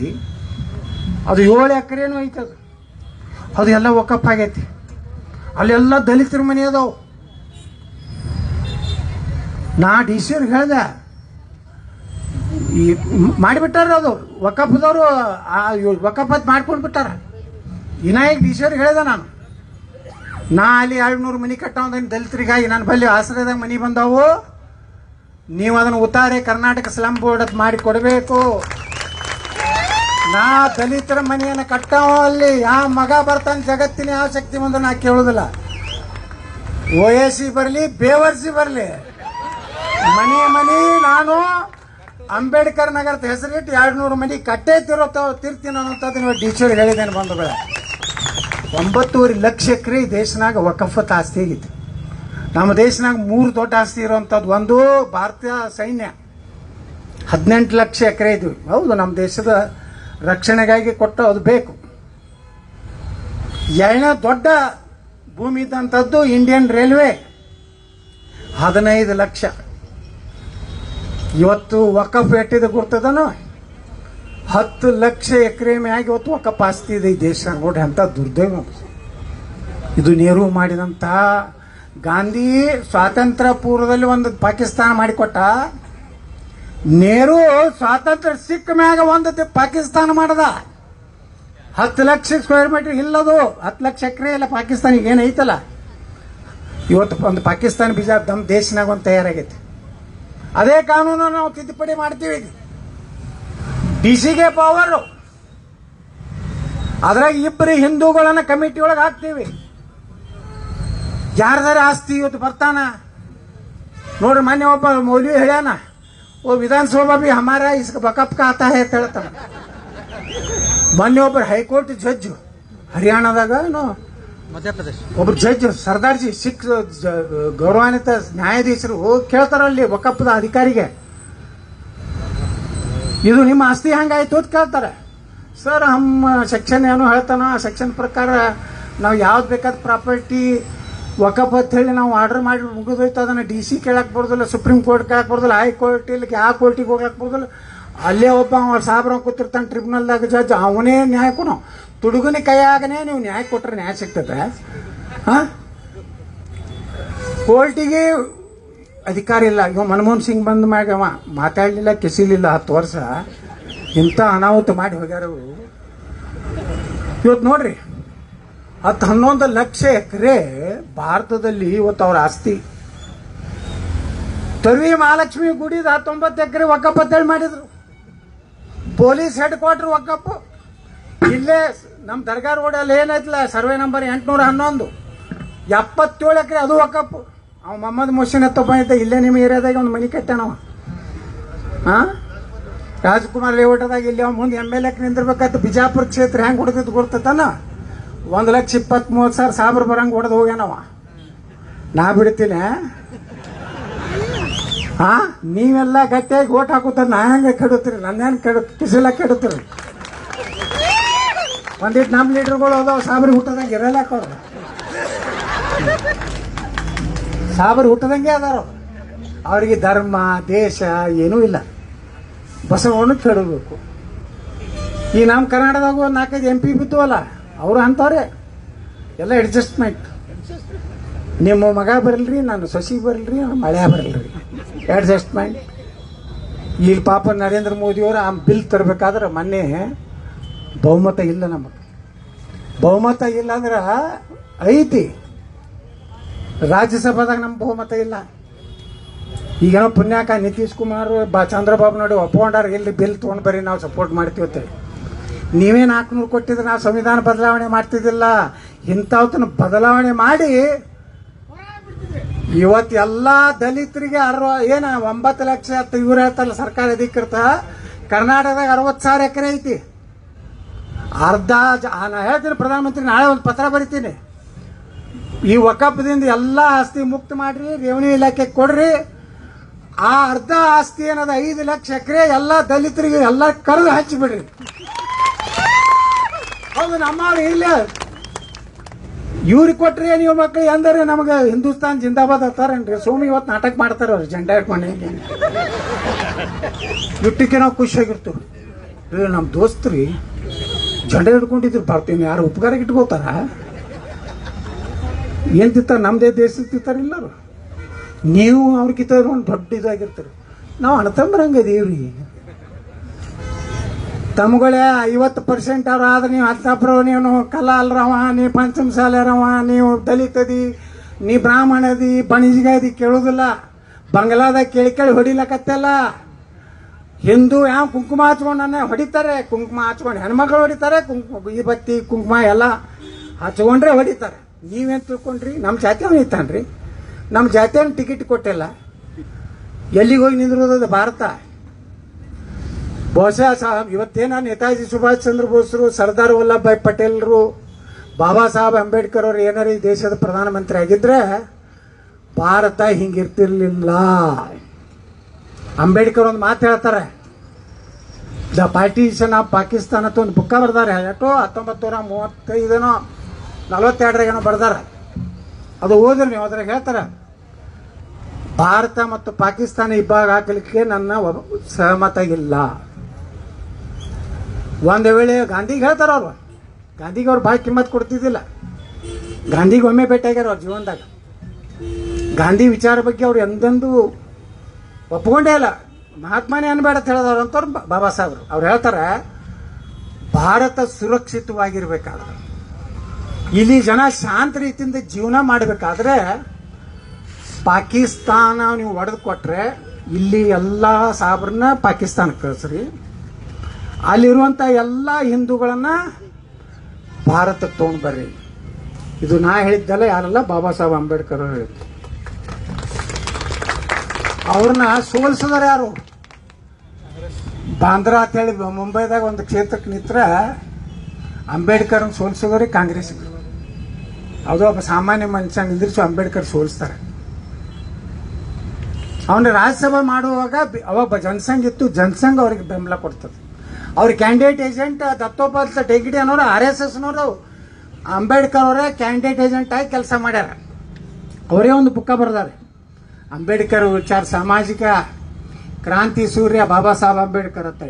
ಅದು 7 ಎಕರೆನೂ ಐತಿ. ಅದು ಎಲ್ಲ ಒಕ್ಕಪ್ ಆಗೈತಿ. ಅಲ್ಲೆಲ್ಲ ದಲಿತರ ಮನೆ ಅದಾವು. ನಾ ಡಿ ಸಿ ಅವ್ರಿಗೆ ಹೇಳ್ದೆ, ಈ ಮಾಡಿಬಿಟ್ಟಾರ, ಅದು ವಕಫದವರು ವಕಫತ್ ಮಾಡ್ಕೊಂಡು ಬಿಟ್ಟಾರ. ವಿನಾಯಕ್ ಡಿ ಸಿ ಅವ್ರಿಗೆ ಹೇಳ್ದೆ ನಾನು, ನಾ ಅಲ್ಲಿ 200 ಮನೆ ಕಟ್ಟೋದೇನು ದಲಿತರಿಗಾಗಿ, ನನ್ನ ಬಲ್ಲಿ ಆಶ್ರಯದಾಗ ಮನೆ ಬಂದಾವು, ನೀವು ಅದನ್ನು ಉತ್ತಾರೆ ಕರ್ನಾಟಕ ಸ್ಲಮ್ ಬೋರ್ಡ್ ಅಂತ ಮಾಡಿ ಕೊಡಬೇಕು. ನಾ ದಲಿತರ ಮನೆಯನ್ನು ಕಟ್ಟಾವ, ಅಲ್ಲಿ ಯಾವ ಮಗ ಬರ್ತಾನೆ ಜಗತ್ತಿನ ಯಾವ ಶಕ್ತಿ ಬಂದ ನಾ ಕೇಳೋದಿಲ್ಲ. ಓಎಸಿ ಬರಲಿ, ಬೇವರ್ಸಿ ಬರಲಿ, ಮನೆ ನಾನು ಅಂಬೇಡ್ಕರ್ ನಗರದ ಹೆಸರಿಟ್ಟು 200 ಮನೆ ಕಟ್ಟೇ ತಿರ್ತೀನಿ ಅನ್ನೋಂಥದ್ದು ನೀವು ಡಿ ಸಿ ಅವ್ರಿಗೆ ಹೇಳಿದ್ದೇನೆ. ಬಂಧುಗಳೇ, 9.5 ಲಕ್ಷ ಎಕರೆ ದೇಶನಾಗ ವಕಫತ್ ಆಸ್ತಿ ಆಗಿತ್ತು. ನಮ್ಮ ದೇಶನಾಗ 3 ದೊಡ್ಡ ಆಸ್ತಿ ಇರುವಂಥದ್ದು. ಒಂದು ಭಾರತೀಯ ಸೈನ್ಯ 18 ಲಕ್ಷ ಎಕರೆ ಇದ್ವಿ. ಹೌದು, ನಮ್ಮ ದೇಶದ ರಕ್ಷಣೆಗಾಗಿ ಕೊಟ್ಟು ಅದು ಬೇಕು. 2ನೇ ದೊಡ್ಡ ಭೂಮಿ ಇದ್ದಂಥದ್ದು ಇಂಡಿಯನ್ ರೈಲ್ವೆ 15 ಲಕ್ಷ. ಇವತ್ತು ವಕಫ್ ಎಟ್ಟಿದೆ ಗುರ್ತದನು 10 ಲಕ್ಷ ಎಕರೆ ಮ್ಯಾಗ ಇವತ್ತು ವಕಫ್ ಆಸ್ತಿ ಇದೆ ಈ ದೇಶ. ನೋಡ್ರಿ ಅಂತ ದುರ್ದೈವ ಇದು. ನೆಹರು ಮಾಡಿದಂತ, ಗಾಂಧಿ ಸ್ವಾತಂತ್ರ್ಯ ಪೂರ್ವದಲ್ಲಿ ಒಂದು ಪಾಕಿಸ್ತಾನ ಮಾಡಿಕೊಟ್ಟ. ನೆಹರು ಸ್ವಾತಂತ್ರ್ಯ ಸಿಕ್ಕ ಮ್ಯಾಗ ಒಂದು ಪಾಕಿಸ್ತಾನ ಮಾಡದ. 10 ಲಕ್ಷ ಸ್ಕ್ವೇರ್ ಮೀಟರ್ ಇಲ್ಲದು, 10 ಲಕ್ಷ ಎಕರೆ ಇಲ್ಲ ಪಾಕಿಸ್ತಾನಿಗೆ ಏನೈತಲ್ಲ. ಇವತ್ತು ಒಂದು ಪಾಕಿಸ್ತಾನ ಬೀಜ ನಮ್ಮ ದೇಶನಾಗ ಒಂದು ತಯಾರಾಗೈತಿ. ಅದೇ ಕಾನೂನು ನಾವು ತಿದ್ದುಪಡಿ ಮಾಡ್ತೀವಿ. ಡಿ ಸಿಗೆ ಪವರು, ಅದ್ರಾಗ 2 ಹಿಂದೂಗಳನ್ನ ಕಮಿಟಿ ಒಳಗೆ ಹಾಕ್ತೀವಿ. ಯಾರ್ದಾರ ಆಸ್ತಿ ಇವತ್ತು ಬರ್ತಾನ ನೋಡ್ರಿ. ಮೊನ್ನೆ ಒಬ್ಬ ಮೌಲ್ವಿ ಹೇಳ್ಯಾನ, ಓ ವಿಧಾನಸಭಾ ಬಿ ಹಮಾರ ಇಸ್ಕ ಬಕಪ್ ಕಾ ಆತಾ ಹೈ ಅಂತ ಹೇಳ್ತಾನ. ಮೊನ್ನೆ ಒಬ್ಬರು ಹೈಕೋರ್ಟ್ ಜಡ್ಜ್ ಹರಿಯಾಣದಾಗ ಮಧ್ಯಪ್ರದೇಶ ಒಬ್ರು ಜಡ್ಜ್ ಸರ್ದಾರ್ಜಿ ಸಿಖ್ ಗೌರವಾನ್ವಿತ ನ್ಯಾಯಾಧೀಶರು ಹೋಗಿ ಕೇಳ್ತಾರಲ್ಲಿ ವಕಫದ ಅಧಿಕಾರಿಗೆ, ಇದು ನಿಮ್ಮ ಆಸ್ತಿ ಹಂಗಾಯ್ತು ಅಂತ ಕೇಳ್ತಾರೆ. ಸರ್ ನಮ್ಮ ಸೆಕ್ಷನ್ ಏನು ಹೇಳ್ತಾನೋ ಆ ಸೆಕ್ಷನ್ ಪ್ರಕಾರ ನಾವು ಯಾವ್ದು ಬೇಕಾದ ಪ್ರಾಪರ್ಟಿ ವಕಫ್ ಅಂತ ಹೇಳಿ ನಾವು ಆರ್ಡರ್ ಮಾಡಿ ಮುಗಿದೋಯ್ತು. ಅದನ್ನು ಡಿ ಸಿ ಕೇಳಕ್ ಬರೋದಿಲ್ಲ, ಸುಪ್ರೀಂ ಕೋರ್ಟ್ ಕೇಳಕ್ ಬರೋದಿಲ್ಲ, ಹೈಕೋರ್ಟ್ ಇಲ್ಲಿ ಯಾವ ಕೋರ್ಟಿಗೆ ಹೋಗಕ್ ಬರೋದಿಲ್ಲ. ಅಲ್ಲೇ ಒಬ್ಬ ಸಾಬ್ರ ಕೂತಿರ್ತಾನೆ ಟ್ರಿಬ್ಯುನಲ್ದಾಗ ಜಡ್ಜ್, ಅವನೇ ನ್ಯಾಯ ಕೊಡೋ. ತುಡುಗನ ಕೈಯಾಗನೇ ನೀವು ನ್ಯಾಯ ಕೊಟ್ರೆ ನ್ಯಾಯ ಸಿಗ್ತದೆ. ಕೋರ್ಟಿಗೆ ಅಧಿಕಾರ ಇಲ್ಲ. ಇವ ಮನಮೋಹನ್ ಸಿಂಗ್ ಬಂದ ಮ್ಯಾಗ ಅವ ಮಾತಾಡಲಿಲ್ಲ, ಕೆಸಿಲಿಲ್ಲ 10 ವರ್ಷ. ಇಂಥ ಅನಾಹುತ ಮಾಡಿ ಹೋಗ್ಯಾರ. ಇವತ್ತು ನೋಡ್ರಿ 11 ಲಕ್ಷ ಎಕರೆ ಭಾರತದಲ್ಲಿ ಇವತ್ತು ಅವ್ರ ಆಸ್ತಿ. ತರ್ವಿ ಮಹಾಲಕ್ಷ್ಮಿ ಗುಡಿದ 19 ಎಕರೆ ವಕಫ್ ಅಂತೇಳಿ ಮಾಡಿದ್ರು. ಪೊಲೀಸ್ ಹೆಡ್ ಕ್ವಾರ್ಟರ್ ವಕಫ್ ಇಲ್ಲೇ ನಮ್ಮ ದರ್ಗಾ ರೋಡಲ್ಲಿ ಏನೈತಿಲ್ಲ ಸರ್ವೆ ನಂಬರ್ 811 77 ಎಕರೆ ಅದು ವಕಫ್. ಅವ ಮೊಹಮ್ಮದ್ ಮೊಹಸಿನ್ ಎತ್ತಪ್ಪ ಇದ್ದ ಇಲ್ಲೇ ನಿಮ್ಮ ಏರಿಯಾದಾಗ ಒಂದು ಮನೆ ಕಟ್ಟಾನವ. ರಾಜ್ಕುಮಾರ್ ಲೇಔಟದಾಗ ಇಲ್ಲಿ ಅವ ಮುಂದೆ MLA ನಿಂದಿರ್ಬೇಕಾಯ್ತು. ಬಿಜಾಪುರ ಕ್ಷೇತ್ರ ಹೆಂಗ್ ಹೊಡೆದಿದ್ದು ಗೊತ್ತಾನ, 1,23,000 ಸಾಬ್ರ ಬರಂಗ್ ಹೊಡೆದು ಹೋಗ್ಯಾನವ. ನಾ ಬಿಡ್ತೀನಿ. ನೀವೆಲ್ಲ ಗಟ್ಟಿಯಾಗಿ ಓಟ್ ಹಾಕುತ್ತಾರೆ, ನಾ ಹೆಂಗೆ ಕೆಡುತ್ತೀರಿ? ನನ್ನೇನು ಕಿಸಿಲ ಕೆಡುತ್ತೀರಿ? ಒಂದಿಟ್ಟು ನಮ್ಮ ಲೀಡರ್ಗಳು ಅದಾವ ಸಾಬ್ರಿ ಹುಟ್ಟದಂಗೆ ಇರಲ್ಲ ಅವ್ರು, ಸಾಬ್ರಿ ಹುಟ್ಟದಂಗೆ ಅದಾರ ಅವ್ರಿಗೆ ಧರ್ಮ ದೇಶ ಏನೂ ಇಲ್ಲ, ಬಸವಣ್ಣನ ಕೆಡಬೇಕು. ಈ ನಮ್ಮ ಕರ್ನಾಟಕದಾಗ ಒಂದು 4-5 MP ಬಿದ್ದವಲ್ಲ ಅವರು ಅಂಥವ್ರೆ ಎಲ್ಲ ಅಡ್ಜಸ್ಟ್ಮೆಂಟ್. ನಿಮ್ಮ ಮಗ ಬರಲ್ರಿ, ನಾನು ಸೊಸಿ ಬರಲ್ರಿ, ನಾನು ಮಳೆ ಬರಲ್ರಿ, ಅಡ್ಜಸ್ಟ್ಮೆಂಟ್. ಇಲ್ಲಿ ಪಾಪ ನರೇಂದ್ರ ಮೋದಿಯವರು ಆ ಬಿಲ್ ತರಬೇಕಾದ್ರೆ ಮೊನ್ನೆ ಬಹುಮತ ಇಲ್ಲ, ನಮಗೆ ಬಹುಮತ ಇಲ್ಲ ಅಂದ್ರೆ ಐತಿ, ರಾಜ್ಯಸಭಾದಾಗ ನಮ್ಮ ಬಹುಮತ ಇಲ್ಲ. ಈಗೇನೋ ಪುಣ್ಯಾಕ ನಿತೀಶ್ ಕುಮಾರ್ ಚಂದ್ರಬಾಬು ನೋಡಿ ಒಪ್ಕೊಂಡಾರ, ಇಲ್ಲಿ ಬಿಲ್ ತೊಗೊಂಡು ಬರೀ ನಾವು ಸಪೋರ್ಟ್ ಮಾಡ್ತೀವಿ. ನೀವೇ 400 ಕೊಟ್ಟಿದ್ರೆ ನಾವು ಸಂವಿಧಾನ ಬದಲಾವಣೆ ಮಾಡ್ತಿದ್ದಿಲ್ಲ. ಇಂಥವನ್ನ ಬದಲಾವಣೆ ಮಾಡಿ ಇವತ್ತು ಎಲ್ಲ ದಲಿತರಿಗೆ 9 ಲಕ್ಷ ಇವ್ರು ಹೇಳ್ತಾರಲ್ಲ ಸರ್ಕಾರ ಅಧಿಕೃತ, ಕರ್ನಾಟಕದಾಗ 60,000 ಎಕರೆ ಐತಿ. ಅರ್ಧ ನಾ ಹೇಳ್ತೀನಿ ಪ್ರಧಾನಮಂತ್ರಿ, ನಾಳೆ ಒಂದು ಪತ್ರ ಬರಿತೀನಿ, ಈ ವಕಫದಿಂದ ಎಲ್ಲ ಆಸ್ತಿ ಮುಕ್ತ ಮಾಡ್ರಿ, ರೆವಿನ್ಯೂ ಇಲಾಖೆಗೆ ಕೊಡ್ರಿ. ಆ ಅರ್ಧ ಆಸ್ತಿ ಏನದ 5 ಲಕ್ಷ ಎಕರೆ ಎಲ್ಲ ದಲಿತರಿಗೆ ಎಲ್ಲ ಕರೆದು ಹಚ್ಚಿಬಿಡ್ರಿ. ಹೌದು, ನಮ್ಮವ್ರು ಇಲ್ಲ ಇವ್ರಿಗೆ ಕೊಟ್ರಿ ನೀವು ಮಕ್ಕಳು ಅಂದ್ರೆ ನಮಗೆ ಹಿಂದೂಸ್ತಾನ್ ಜಿಂದಾಬಾದ್ ಅಂತಾರೇನ್ರಿ. ಸೋಮಿ ಇವತ್ತು ನಾಟಕ ಮಾಡ್ತಾರ ಅವ್ರು ಜೆಂಡಾ ಇಟ್ಕೊಂಡು, ಇಟ್ಟಕ್ಕೆ ನಾವು ಖುಷಿಯಾಗಿರ್ತೀವಿ. ನಮ್ಮ ದೋಸ್ತ್ರಿ ಜೆಂಡಾ ಹಿಡ್ಕೊಂಡಿದ್ರು ಬರ್ತೀನಿ, ಯಾರು ಉಪಕಾರಕ್ಕೆ ಇಟ್ಕೋತಾರ? ಏನ್ ತಿಂತಾರ? ನಮ್ದೇ ದೇಶ ತಿಂತಾರಿಲ್ಲ ಅವರು. ನೀವು ಅವ್ರಿಗಿಂತ ಒಂದು ದೊಡ್ಡ ಇದಾಗಿರ್ತೀರಿ. ನಾವು ಅಣ್ಣತಂಬ್ರಂಗದೀವ್ರಿ. ತಮ್ಗಳೇ 50% ಅವ್ರು ಆದ್ರೆ ನೀವು 10% ನೀವು ಕಲಾ ಅಲ್ರವ, ನೀ ಪಂಚಮಸಾಲರವ, ನೀವು ದಲಿತದಿ, ನೀ ಬ್ರಾಹ್ಮಣದಿ, ಬಣಿಜ್ಗದಿ ಕೇಳೋದಿಲ್ಲ. ಬಂಗ್ಲಾದಾಗ ಕೇಳಿ ಹೊಡಿಲಕತ್ತಲ್ಲ. ಹಿಂದೂ ಯಾವ ಕುಂಕುಮ ಹಚ್ಕೊಂಡು ಹೊಡಿತಾರೆ, ಕುಂಕುಮ ಹಚ್ಕೊಂಡು ಹೆಣ್ಮಕ್ಳು ಹೊಡಿತಾರೆ, ಈ ಬತ್ತಿ ಕುಂಕುಮ ಎಲ್ಲ ಹಚ್ಕೊಂಡ್ರೆ ಹೊಡಿತಾರೆ. ನೀವೇನು ತಿಳ್ಕೊಂಡ್ರಿ? ನಮ್ಮ ಜಾತಿಯವನು ಇತ್ತಾನ್ರಿ, ನಮ್ಮ ಜಾತಿಯವನು ಟಿಕೆಟ್ ಕೊಟ್ಟಿಲ್ಲ. ಎಲ್ಲಿಗೆ ಹೋಗಿ ನಿಂದಿರೋದು ಭಾರತ? ಬಹುಶಃ ಇವತ್ತೇನ ನೇತಾಜಿ ಸುಭಾಷ್ ಚಂದ್ರ ಬೋಸ್ರು, ಸರ್ದಾರ್ ವಲ್ಲಭಭಾಯ್ ಪಟೇಲ್ರು, ಬಾಬಾ ಸಾಹೇಬ್ ಅಂಬೇಡ್ಕರ್ ಅವರು ಏನಾರು ಈ ದೇಶದ ಪ್ರಧಾನಮಂತ್ರಿ ಆಗಿದ್ರೆ ಭಾರತ ಹಿಂಗಿರ್ತಿರ್ಲಿಲ್ಲ. ಅಂಬೇಡ್ಕರ್ ಒಂದು ಮಾತು ಹೇಳ್ತಾರೆ, ದ ಪಾರ್ಟಿಷನ್ ಆಫ್ ಪಾಕಿಸ್ತಾನ ಅಂತ ಒಂದು ಬುಕ್ಕ ಬರ್ದಾರೆ. ಎಷ್ಟೋ 1935 42 ಬರ್ದಾರ. ಅದು ಓದ್ರಿ ನೀವು, ಅದ್ರಾಗ ಹೇಳ್ತಾರೆ ಭಾರತ ಮತ್ತು ಪಾಕಿಸ್ತಾನ ಇಬ್ಬಾಗ ಹಾಕಲಿಕ್ಕೆ ನನ್ನ ಸಹಮತ ಇಲ್ಲ. ಒಂದು ವೇಳೆ ಗಾಂಧಿಗೆ ಹೇಳ್ತಾರ ಅವ್ರು, ಗಾಂಧಿಗೆ ಅವ್ರು ಭಾಳ ಕಿಮ್ಮತ್ ಕೊಡ್ತಿದ್ದಿಲ್ಲ. ಗಾಂಧಿಗೆ ಒಮ್ಮೆ ಭೇಟಿಯಾಗ್ಯಾರ ಅವ್ರ ಜೀವನದಾಗ. ಗಾಂಧಿ ವಿಚಾರ ಬಗ್ಗೆ ಅವ್ರು ಎಂದೆಂದೂ ಒಪ್ಕೊಂಡೇ ಇಲ್ಲ. ಮಹಾತ್ಮನೇ ಅನ್ಬೇಡ ಅಂತ ಹೇಳಿದವ್ರು ಅಂತವ್ರು ಬಾಬಾ ಸಾಹೇಬ್ರು. ಅವ್ರು ಹೇಳ್ತಾರೆ ಭಾರತ ಸುರಕ್ಷಿತವಾಗಿರ್ಬೇಕಾದ್ರೆ, ಇಲ್ಲಿ ಜನ ಶಾಂತ ರೀತಿಯಿಂದ ಜೀವನ ಮಾಡಬೇಕಾದ್ರೆ ಪಾಕಿಸ್ತಾನ ನೀವು ಒಡೆದು ಕೊಟ್ರೆ ಇಲ್ಲಿ ಎಲ್ಲ ಸಾಬ್ರನ್ನ ಪಾಕಿಸ್ತಾನಕ್ಕೆ ಕಳಿಸ್ರಿ, ಅಲ್ಲಿರುವಂಥ ಎಲ್ಲ ಹಿಂದೂಗಳನ್ನ ಭಾರತಕ್ಕೆ ತೊಗೊಂಡು ಬರ್ರಿ. ಇದು ನಾ ಹೇಳಿದ್ದಲ್ಲ, ಯಾರಲ್ಲ, ಬಾಬಾ ಸಾಹೇಬ್ ಅಂಬೇಡ್ಕರ್ ಅವರು ಹೇಳಿದ್ದು. ಅವ್ರನ್ನ ಸೋಲಿಸಿದಾರೆ ಯಾರು? ಬಾಂದ್ರಾ ಅಂತೇಳಿ ಮುಂಬೈದಾಗ ಒಂದು ಕ್ಷೇತ್ರಕ್ಕೆ ನಿಂತ್ರ ಅಂಬೇಡ್ಕರ್ ಸೋಲಿಸಿದವ್ರಿ ಕಾಂಗ್ರೆಸ್. ಅದು ಒಬ್ಬ ಸಾಮಾನ್ಯ ಮನುಷ್ಯ ನಿಂದಿರಿಸಿ ಅಂಬೇಡ್ಕರ್ ಸೋಲಿಸ್ತಾರೆ. ಅವನ ರಾಜ್ಯಸಭಾ ಮಾಡುವಾಗ ಅವಾಗ ಜನಸಂಘ ಇತ್ತು, ಜನಸಂಘ ಅವ್ರಿಗೆ ಬೆಂಬಲ ಕೊಡ್ತದೆ. ಅವ್ರ ಕ್ಯಾಂಡಿಡೇಟ್ ಏಜೆಂಟ್ ದತ್ತೋಪಾಧ್ಯಾಯ ಡೆಗ್ಡಿ ಅನ್ನೋರು RSSನವರು ಅಂಬೇಡ್ಕರ್ ಅವರೇ ಕ್ಯಾಂಡಿಡೇಟ್ ಏಜೆಂಟ್ ಆಗಿ ಕೆಲಸ ಮಾಡ್ಯಾರ. ಅವರೇ ಒಂದು ಬುಕ್ಕ ಬರ್ದಾರೆ, ಅಂಬೇಡ್ಕರ್ ವಿಚಾರ ಸಾಮಾಜಿಕ ಕ್ರಾಂತಿ ಸೂರ್ಯ ಬಾಬಾ ಸಾಹೇಬ್ ಅಂಬೇಡ್ಕರ್ ಅಂತ.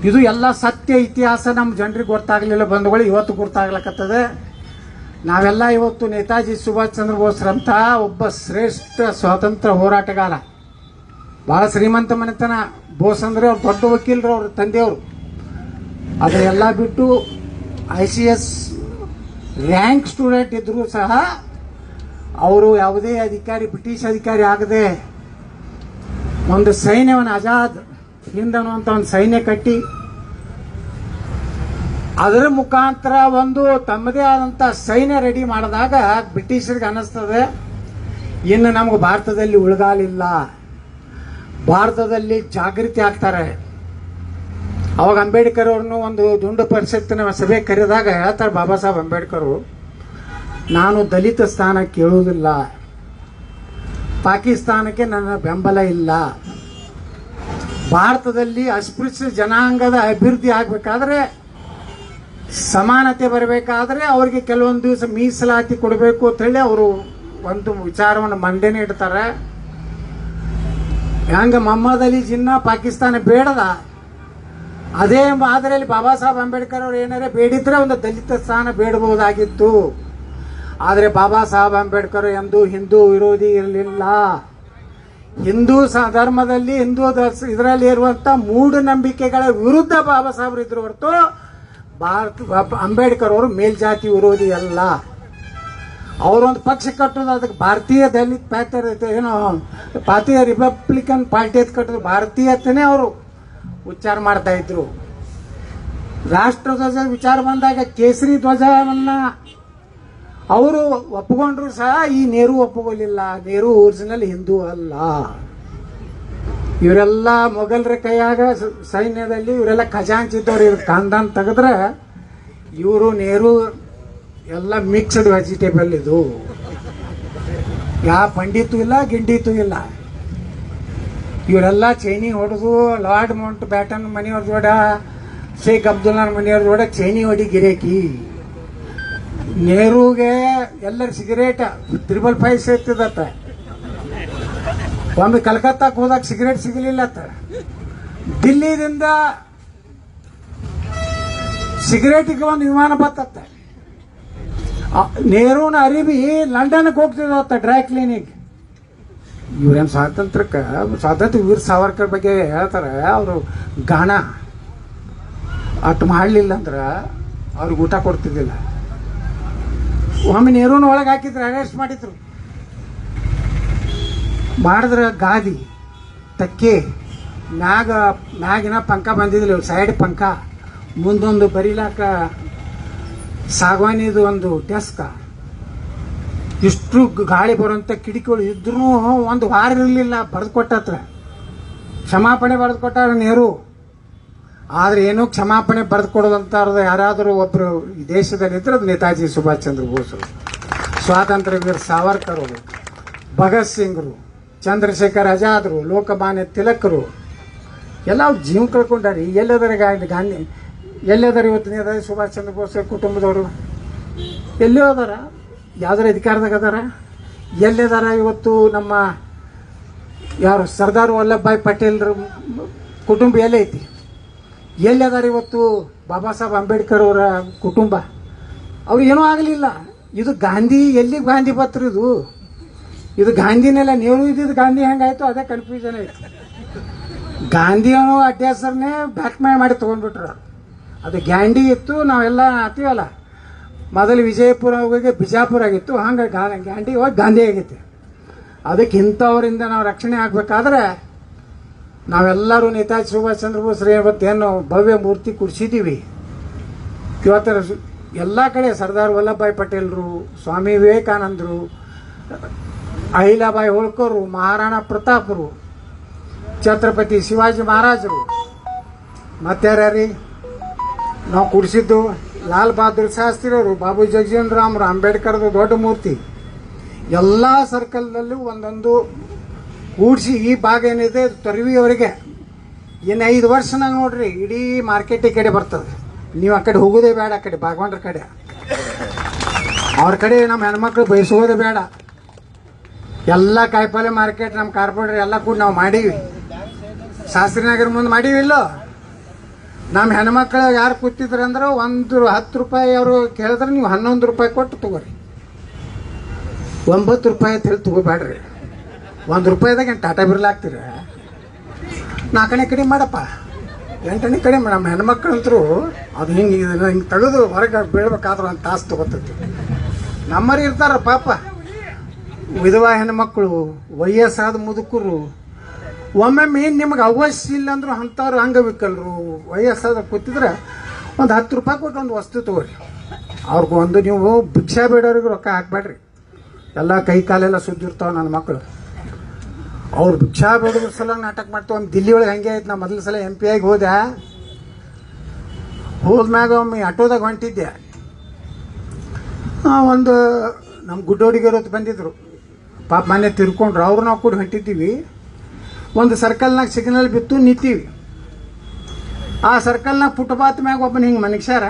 ಇದು ಎಲ್ಲ ಸತ್ಯ ಇತಿಹಾಸ ನಮ್ಮ ಜನರಿಗೆ ಗೊತ್ತಾಗಲಿಲ್ಲ ಬಂಧುಗಳು, ಇವತ್ತು ಗೊತ್ತಾಗ್ಲಕ್ಕತ್ತದೆ. ನಾವೆಲ್ಲ ಇವತ್ತು ನೇತಾಜಿ ಸುಭಾಷ್ ಚಂದ್ರ ಬೋಸ್ರಂತ ಒಬ್ಬ ಶ್ರೇಷ್ಠ ಸ್ವಾತಂತ್ರ್ಯ ಹೋರಾಟಗಾರ, ಬಹಳ ಶ್ರೀಮಂತ ಮನೆತನ. ಬೋಸ್ ಅಂದ್ರೆ ಅವ್ರು ದೊಡ್ಡ ವಕೀಲರು, ಅವ್ರ ತಂದೆಯವರು. ಅದನ್ನೆಲ್ಲ ಬಿಟ್ಟು ICS ರ್ಯಾಂಕ್ ಸ್ಟೂಡೆಂಟ್ ಇದ್ರು ಸಹ ಅವರು ಯಾವುದೇ ಅಧಿಕಾರಿ, ಬ್ರಿಟಿಷ್ ಅಧಿಕಾರಿ ಆಗದೆ ಒಂದು ಸೈನ್ಯವನ್ನು ಆಜಾದ್ ಹಿಂದ್ ಅನ್ನುವಂಥ ಒಂದು ಸೈನ್ಯ ಕಟ್ಟಿ ಅದರ ಮುಖಾಂತರ ಒಂದು ತಮ್ಮದೇ ಆದಂಥ ಸೈನ್ಯ ರೆಡಿ ಮಾಡಿದಾಗ ಬ್ರಿಟಿಷರಿಗೆ ಅನ್ನಿಸ್ತದೆ ಇನ್ನು ನಮ್ಗೆ ಭಾರತದಲ್ಲಿ ಉಳ್ಗಾಲಿಲ್ಲ, ಭಾರತದಲ್ಲಿ ಜಾಗೃತಿ ಆಗ್ತಾರೆ. ಅವಾಗ ಅಂಬೇಡ್ಕರ್ ಅವ್ರನ್ನು ಒಂದು ದುಂಡು ಪರಿಷತ್ತಿನ ಸಭೆ ಕರೆದಾಗ ಹೇಳ್ತಾರೆ ಬಾಬಾ ಸಾಹೇಬ್ ಅಂಬೇಡ್ಕರ್, ನಾನು ದಲಿತ ಸ್ಥಾನ ಕೇಳುವುದಿಲ್ಲ, ಪಾಕಿಸ್ತಾನಕ್ಕೆ ನನ್ನ ಬೆಂಬಲ ಇಲ್ಲ, ಭಾರತದಲ್ಲಿ ಅಸ್ಪೃಶ್ಯ ಜನಾಂಗದ ಅಭಿವೃದ್ಧಿ ಆಗಬೇಕಾದ್ರೆ ಸಮಾನತೆ ಬರಬೇಕಾದ್ರೆ ಅವ್ರಿಗೆ ಕೆಲವೊಂದು ದಿವಸ ಮೀಸಲಾತಿ ಕೊಡಬೇಕು ಅಂತ ಹೇಳಿ ಅವರು ಒಂದು ವಿಚಾರವನ್ನು ಮಂಡನೆ ಇಡ್ತಾರೆ. ಹೆಂಗ ಮೊಹಮ್ಮದ್ ಅಲಿ ಜಿನ್ನಾ ಪಾಕಿಸ್ತಾನ ಬೇಡದ, ಅದೇ ಮಾದರಿಯಲ್ಲಿ ಬಾಬಾ ಸಾಹೇಬ್ ಅಂಬೇಡ್ಕರ್ ಅವರು ಏನಾರೇ ಬೇಡಿದ್ರೆ ಒಂದು ದಲಿತ ಸ್ಥಾನ ಬೇಡಬಹುದಾಗಿತ್ತು. ಆದರೆ ಬಾಬಾ ಸಾಹೇಬ್ ಅಂಬೇಡ್ಕರ್ ಎಂದು ಹಿಂದೂ ವಿರೋಧಿ ಇರಲಿಲ್ಲ. ಹಿಂದೂ ಧರ್ಮದಲ್ಲಿ ಇದರಲ್ಲಿ ಇರುವಂತ ಮೂಢನಂಬಿಕೆಗಳ ವಿರುದ್ಧ ಬಾಬಾ ಸಾಹೇಬರು ಇದ್ರು ಹೊರತು ಅಂಬೇಡ್ಕರ್ ಅವರು ಮೇಲ್ಜಾತಿ ವಿರೋಧಿ ಅಲ್ಲ. ಅವರೊಂದು ಪಕ್ಷ ಕಟ್ಟೋದು ಅದಕ್ಕೆ ಭಾರತೀಯ ದಲಿತ ಪ್ಯಾಥರ್ ಏನೋ ಭಾರತೀಯ ರಿಪಬ್ಲಿಕನ್ ಪಾರ್ಟಿ ಅಂತ ಕಟ್ಟೋದು ಭಾರತೀಯತೆನೇ ಅವರು ಉಚ್ಚಾರ ಮಾಡ್ತಾ ಇದ್ರು. ರಾಷ್ಟ್ರಧ್ವಜ ವಿಚಾರ ಬಂದಾಗ ಕೇಸರಿ ಧ್ವಜವನ್ನ ಅವರು ಒಪ್ಪಿಕೊಂಡ್ರು ಸಹ ಈ ನೆಹರು ಒಪ್ಪಿಕೊಳ್ಳಿಲ್ಲ. ನೆಹರು ಒರಿಜಿನಲ್ ಹಿಂದೂ ಅಲ್ಲ. ಇವರೆಲ್ಲ ಮೊಘಲರ ಕೈಯಾಗ ಸೈನ್ಯದಲ್ಲಿ ಇವರೆಲ್ಲ ಖಜಾಂಚಿದ್ದವ್ರು. ಇವ್ರ ಖಾನ್ದಾನ್ ತೆಗೆದ್ರೆ ಇವರು ನೆಹರು ಎಲ್ಲ ಮಿಕ್ಸ್ಡ್ ವೆಜಿಟೇಬಲ್. ಇದು ಯಾವ ಪಂಡಿತೂ ಇಲ್ಲ ಗಿಂಡಿತೂ ಇಲ್ಲ. ಇವರೆಲ್ಲ ಚೈನಿ ಹೊಡೆದು ಲಾರ್ಡ್ ಮೌಂಟ್ ಬ್ಯಾಟನ್ ಮನೆಯವ್ರ ಜೋಡ, ಶೇಖ್ ಅಬ್ದುಲ್ಲಾ ಮನೆಯವ್ರ ಜೋಡ ಚೈನಿ ಹೊಡಿ ಗಿರೇಕಿ. ನೆಹರುಗೆ ಎಲ್ಲರ ಸಿಗರೇಟ್ 555 ಸೇರ್ತಿದತ್ತ. ಒಮ್ಮೆ ಕಲ್ಕತ್ತಾಕ್ ಹೋದಾಗ ಸಿಗರೇಟ್ ಸಿಗಲಿಲ್ಲತ್ತ. ದಿಲ್ಲಿದಿಂದ ಸಿಗರೇಟಿಗೆ ಒಂದು ವಿಮಾನ ಬತ್ತತ್ತ. ನೆಹರುನ ಅರಿವಿ ಲಂಡನ್ಗೆ ಹೋಗ್ತಿದತ್ತ ಡ್ರೈ ಕ್ಲೀನಿಕ್. ಇವ್ರೇನು ಸ್ವಾತಂತ್ರ್ಯ ವೀರ್ ಸಾವರ್ಕರ್ ಬಗ್ಗೆ ಹೇಳ್ತಾರೆ. ಅವರು ಗಾಣ ಅಟ್ಟು ಮಾಡಲಿಲ್ಲ ಅಂದ್ರೆ ಅವ್ರಿಗೆ ಊಟ ಕೊಡ್ತಿದ್ದಿಲ್ಲ. ಒಮ್ಮೆ ನೆಹರುನ ಒಳಗೆ ಹಾಕಿದ್ರು, ಅರೆಸ್ಟ್ ಮಾಡಿದ್ರು. ಮಾಡಿದ್ರೆ ಗಾದಿ ತಕ್ಕೆ ಮ್ಯಾಗಿನ ಪಂಕ ಬಂದಿದ್ದಿಲ್ಲ, ಸೈಡ್ ಪಂಕ, ಮುಂದೊಂದು ಬರೀಲಾಕ ಸಾಗವಾನಿದು ಒಂದು ಡೆಸ್ಕ, ಇಷ್ಟು ಗಾಳಿ ಬರುವಂತ ಕಿಟಕಿಗಳು ಇದ್ರೂ ಒಂದು ವಾರ ಇರಲಿಲ್ಲ. ಬರೆದು ಕೊಟ್ಟತ್ರ ಕ್ಷಮಾಪಣೆ ಬರೆದು ಕೊಟ್ಟಾರ ನೆಹರು. ಆದ್ರೆ ಏನೋ ಕ್ಷಮಾಪಣೆ ಬರೆದು ಕೊಡೋದಂತ ಯಾರಾದರೂ ಒಬ್ರು ಈ ದೇಶದಲ್ಲಿ ಇದ್ರೆ ಅದು ನೇತಾಜಿ ಸುಭಾಷ್ ಚಂದ್ರ ಬೋಸರು, ಸ್ವಾತಂತ್ರ್ಯ ವೀರ ಸಾವರ್ಕರ್ ಅವರು, ಭಗತ್ ಸಿಂಗ್ರು, ಚಂದ್ರಶೇಖರ್ ಆಜಾದ್ರು, ಲೋಕಮಾನ್ಯ ತಿಲಕರು ಎಲ್ಲ ಅವ್ರು ಜೀವ ಕಳ್ಕೊಂಡಾರಿ. ಎಲ್ಲದರ ಗಾಂಧಿ ಎಲ್ಲದಾರ ಇವತ್ತು ನೇತಾಜಿ ಸುಭಾಷ್ ಚಂದ್ರ ಬೋಸ್ ಕುಟುಂಬದವರು ಎಲ್ಲಿ ಹೋದಾರ? ಯಾವ್ದಾರ ಅಧಿಕಾರದಾಗ ಅದಾರ? ಎಲ್ಲದಾರ ಇವತ್ತು? ನಮ್ಮ ಯಾರು ಸರ್ದಾರ್ ವಲ್ಲಭಭಾಯ್ ಪಟೇಲ್ರ ಕುಟುಂಬ ಎಲ್ಲೈತಿ? ಎಲ್ಲದಾರ ಇವತ್ತು ಬಾಬಾ ಸಾಹೇಬ್ ಅಂಬೇಡ್ಕರ್ ಅವರ ಕುಟುಂಬ? ಅವ್ರು ಏನೂ ಆಗಲಿಲ್ಲ. ಇದು ಗಾಂಧಿ ಎಲ್ಲಿಗೆ ಗಾಂಧಿ ಬತ್ರು? ಇದು ಗಾಂಧಿನೆಲ್ಲ ನೆಹರು ಇದ್ದಿದ್ದು ಗಾಂಧಿ ಹೆಂಗಾಯ್ತು ಅದೇ ಕನ್ಫ್ಯೂಷನ್ ಆಯ್ತು. ಗಾಂಧಿ ಅನ್ನೋ ಅಡ್ಯಾಸರ್ನೇ ಬ್ಯಾಕ್ ಮಾಡಿ ತಗೊಂಡ್ಬಿಟ್ರು. ಅದು ಗ್ಯಾಂಡಿ ಇತ್ತು, ನಾವೆಲ್ಲ ಆತೀವಲ್ಲ. ಮೊದಲು ವಿಜಯಪುರ ಹೋಗಿ ಬಿಜಾಪುರ ಆಗಿತ್ತು, ಹಂಗೆ ಗ್ಯಾಂಡಿ ಹೋಗಿ ಗಾಂಧಿ ಆಗೈತಿ. ಅದಕ್ಕೆ ಇಂಥವರಿಂದ ನಾವು ರಕ್ಷಣೆ ಆಗ್ಬೇಕಾದ್ರೆ ನಾವೆಲ್ಲರೂ ನೇತಾಜಿ ಸುಭಾಷ್ ಚಂದ್ರ ಬೋಸ್ರೆ ಇವತ್ತೇನು ಭವ್ಯ ಮೂರ್ತಿ ಕುಡಿಸಿದ್ದೀವಿ. ಇವತ್ತರ ಎಲ್ಲ ಕಡೆ ಸರ್ದಾರ್ ವಲ್ಲಭಭಾಯ್ ಪಟೇಲ್ರು, ಸ್ವಾಮಿ ವಿವೇಕಾನಂದರು, ಅಹಿಲಾಬಾಯಿ ಹೋಳ್ಕರು, ಮಹಾರಾಣಾ ಪ್ರತಾಪರು, ಛತ್ರಪತಿ ಶಿವಾಜಿ ಮಹಾರಾಜರು, ಮತ್ತಾರ್ಯಾರಿ ನಾವು ಕುಡಿಸಿದ್ದು ಲಾಲ್ ಬಹದ್ದೂರ್ ಶಾಸ್ತ್ರಿ ಅವರು, ಬಾಬು ಜಗಜೀವನ್ ರಾಮ್ರು, ಅಂಬೇಡ್ಕರ್ದು ದೊಡ್ಡ ಮೂರ್ತಿ. ಎಲ್ಲ ಸರ್ಕಲ್ನಲ್ಲೂ ಒಂದೊಂದು ಕೂಡಿಸಿ ಈ ಭಾಗ ಏನಿದೆ ತೊರವಿಯವರೆಗೆ ಇನ್ನು 5 ವರ್ಷನಾಗ ನೋಡ್ರಿ ಇಡೀ ಮಾರ್ಕೆಟ್ ಈ ಕಡೆ ಬರ್ತದೆ. ನೀವು ಆ ಕಡೆ ಹೋಗೋದೇ ಬೇಡ, ಆ ಕಡೆ ಭಾಗವಂಡ್ರ ಕಡೆ ಅವ್ರ ಕಡೆ ನಮ್ಮ ಹೆಣ್ಮಕ್ಳು ಬಯಸೋದೇ ಬೇಡ. ಎಲ್ಲ ಕಾಯಿಪಲ್ಲೆ ಮಾರ್ಕೆಟ್ ನಮ್ಮ ಕಾರ್ಪೊರೇಟರ್ ಎಲ್ಲ ಕೂಡ ನಾವು ಮಾಡೀವಿ. ಶಾಸ್ತ್ರಿನಗರ ಮುಂದೆ ಮಾಡೀವಿ. ಇಲ್ಲೋ ನಮ್ಮ ಹೆಣ್ಮಕ್ಳು ಯಾರು ಕೂತಿದ್ರು ಅಂದ್ರೆ ಒಂದು 10 ರೂಪಾಯಿ ಅವರು ಕೇಳಿದ್ರೆ ನೀವು 11 ರೂಪಾಯಿ ಕೊಟ್ಟು ತಗೋರಿ. 9 ರೂಪಾಯಿ ಅಂತ ಹೇಳಿ ತಗೋಬೇಡ್ರಿ. 1 ರೂಪಾಯಿದಾಗ ಏನು ಟಾಟಾ ಬಿರ್ಲ್ ಹಾಕ್ತೀರ? 4 ಕಡಿಮೆ ಮಾಡಪ್ಪ, 8 ಕಡಿಮೆ. ನಮ್ಮ ಹೆಣ್ಮಕ್ಳಂತರೂ ಅದು ಹಿಂಗೆ ತೆಗೆದು ಹೊರಗೆ ಬೀಳ್ಬೇಕಾದ್ರೂ ಒಂದು ತಾಸು ತಗೋತೈತಿ. ನಮ್ಮರಿ ಇರ್ತಾರ ಪಾಪ, ವಿಧವಾ ಹೆಣ್ಮಕ್ಳು, ವಯಸ್ಸಾದ ಮುದುಕರು. ಒಮ್ಮೊಮ್ಮೆ ನಿಮ್ಗೆ ಅವಶ್ಯ ಇಲ್ಲ ಅಂದ್ರು ಅಂಥವ್ರು ಅಂಗವಿಕಲರು ವಯಸ್ಸಾದ ಕೂತಿದ್ರೆ ಒಂದು 10 ರೂಪಾಯಿ ಕೊಟ್ಟು ಒಂದು ವಸ್ತು ತಗೋರಿ. ಅವ್ರಿಗೂ ಒಂದು ನೀವು ಭಿಕ್ಷಾ ಬೇಡೋರಿಗೆ ರೊಕ್ಕ ಹಾಕ್ಬೇಡ್ರಿ. ಎಲ್ಲ ಕೈ ಕಾಲೆಲ್ಲ ಸುದ್ದಿರ್ತಾವ ನನ್ನ ಮಕ್ಕಳು. ಅವ್ರು ಭಿಕ್ಷಾ ಬೇಡೋದ್ರ ಸಲ ನಾಟಕ ಮಾಡ್ತಾವ. ಒಮ್ಮೆ ದಿಲ್ಲಿ ಒಳಗೆ ಹಂಗೆ ಆಯ್ತು. ನಾ ಮೊದಲ ಸಲ MP ಆಗಿ ಹೋದ್ಮ್ಯಾಗ ಒಮ್ಮೆ ಆಟೋದಾಗ ಹೊಂಟಿದ್ದೆ. ಒಂದು ನಮ್ಮ ಗುಡ್ಡೋಡಿಗರು ಬಂದಿದ್ರು ಪಾಪ, ಮನೆ ತಿರ್ಕೊಂಡ್ರು. ಅವ್ರು ನಾವು ಕೂಡ ಹೊಂಟಿದ್ದೀವಿ. ಒಂದು ಸರ್ಕಲ್ನಾಗ ಸಿಗ್ನಲ್ ಬಿತ್ತು, ನಿಂತೀವಿ. ಆ ಸರ್ಕಲ್ನಾಗ ಫುಟ್ಪಾತ್ ಮ್ಯಾಗ ಒಬ್ಬನ ಹಿಂಗೆ ಮನುಷ್ಯರ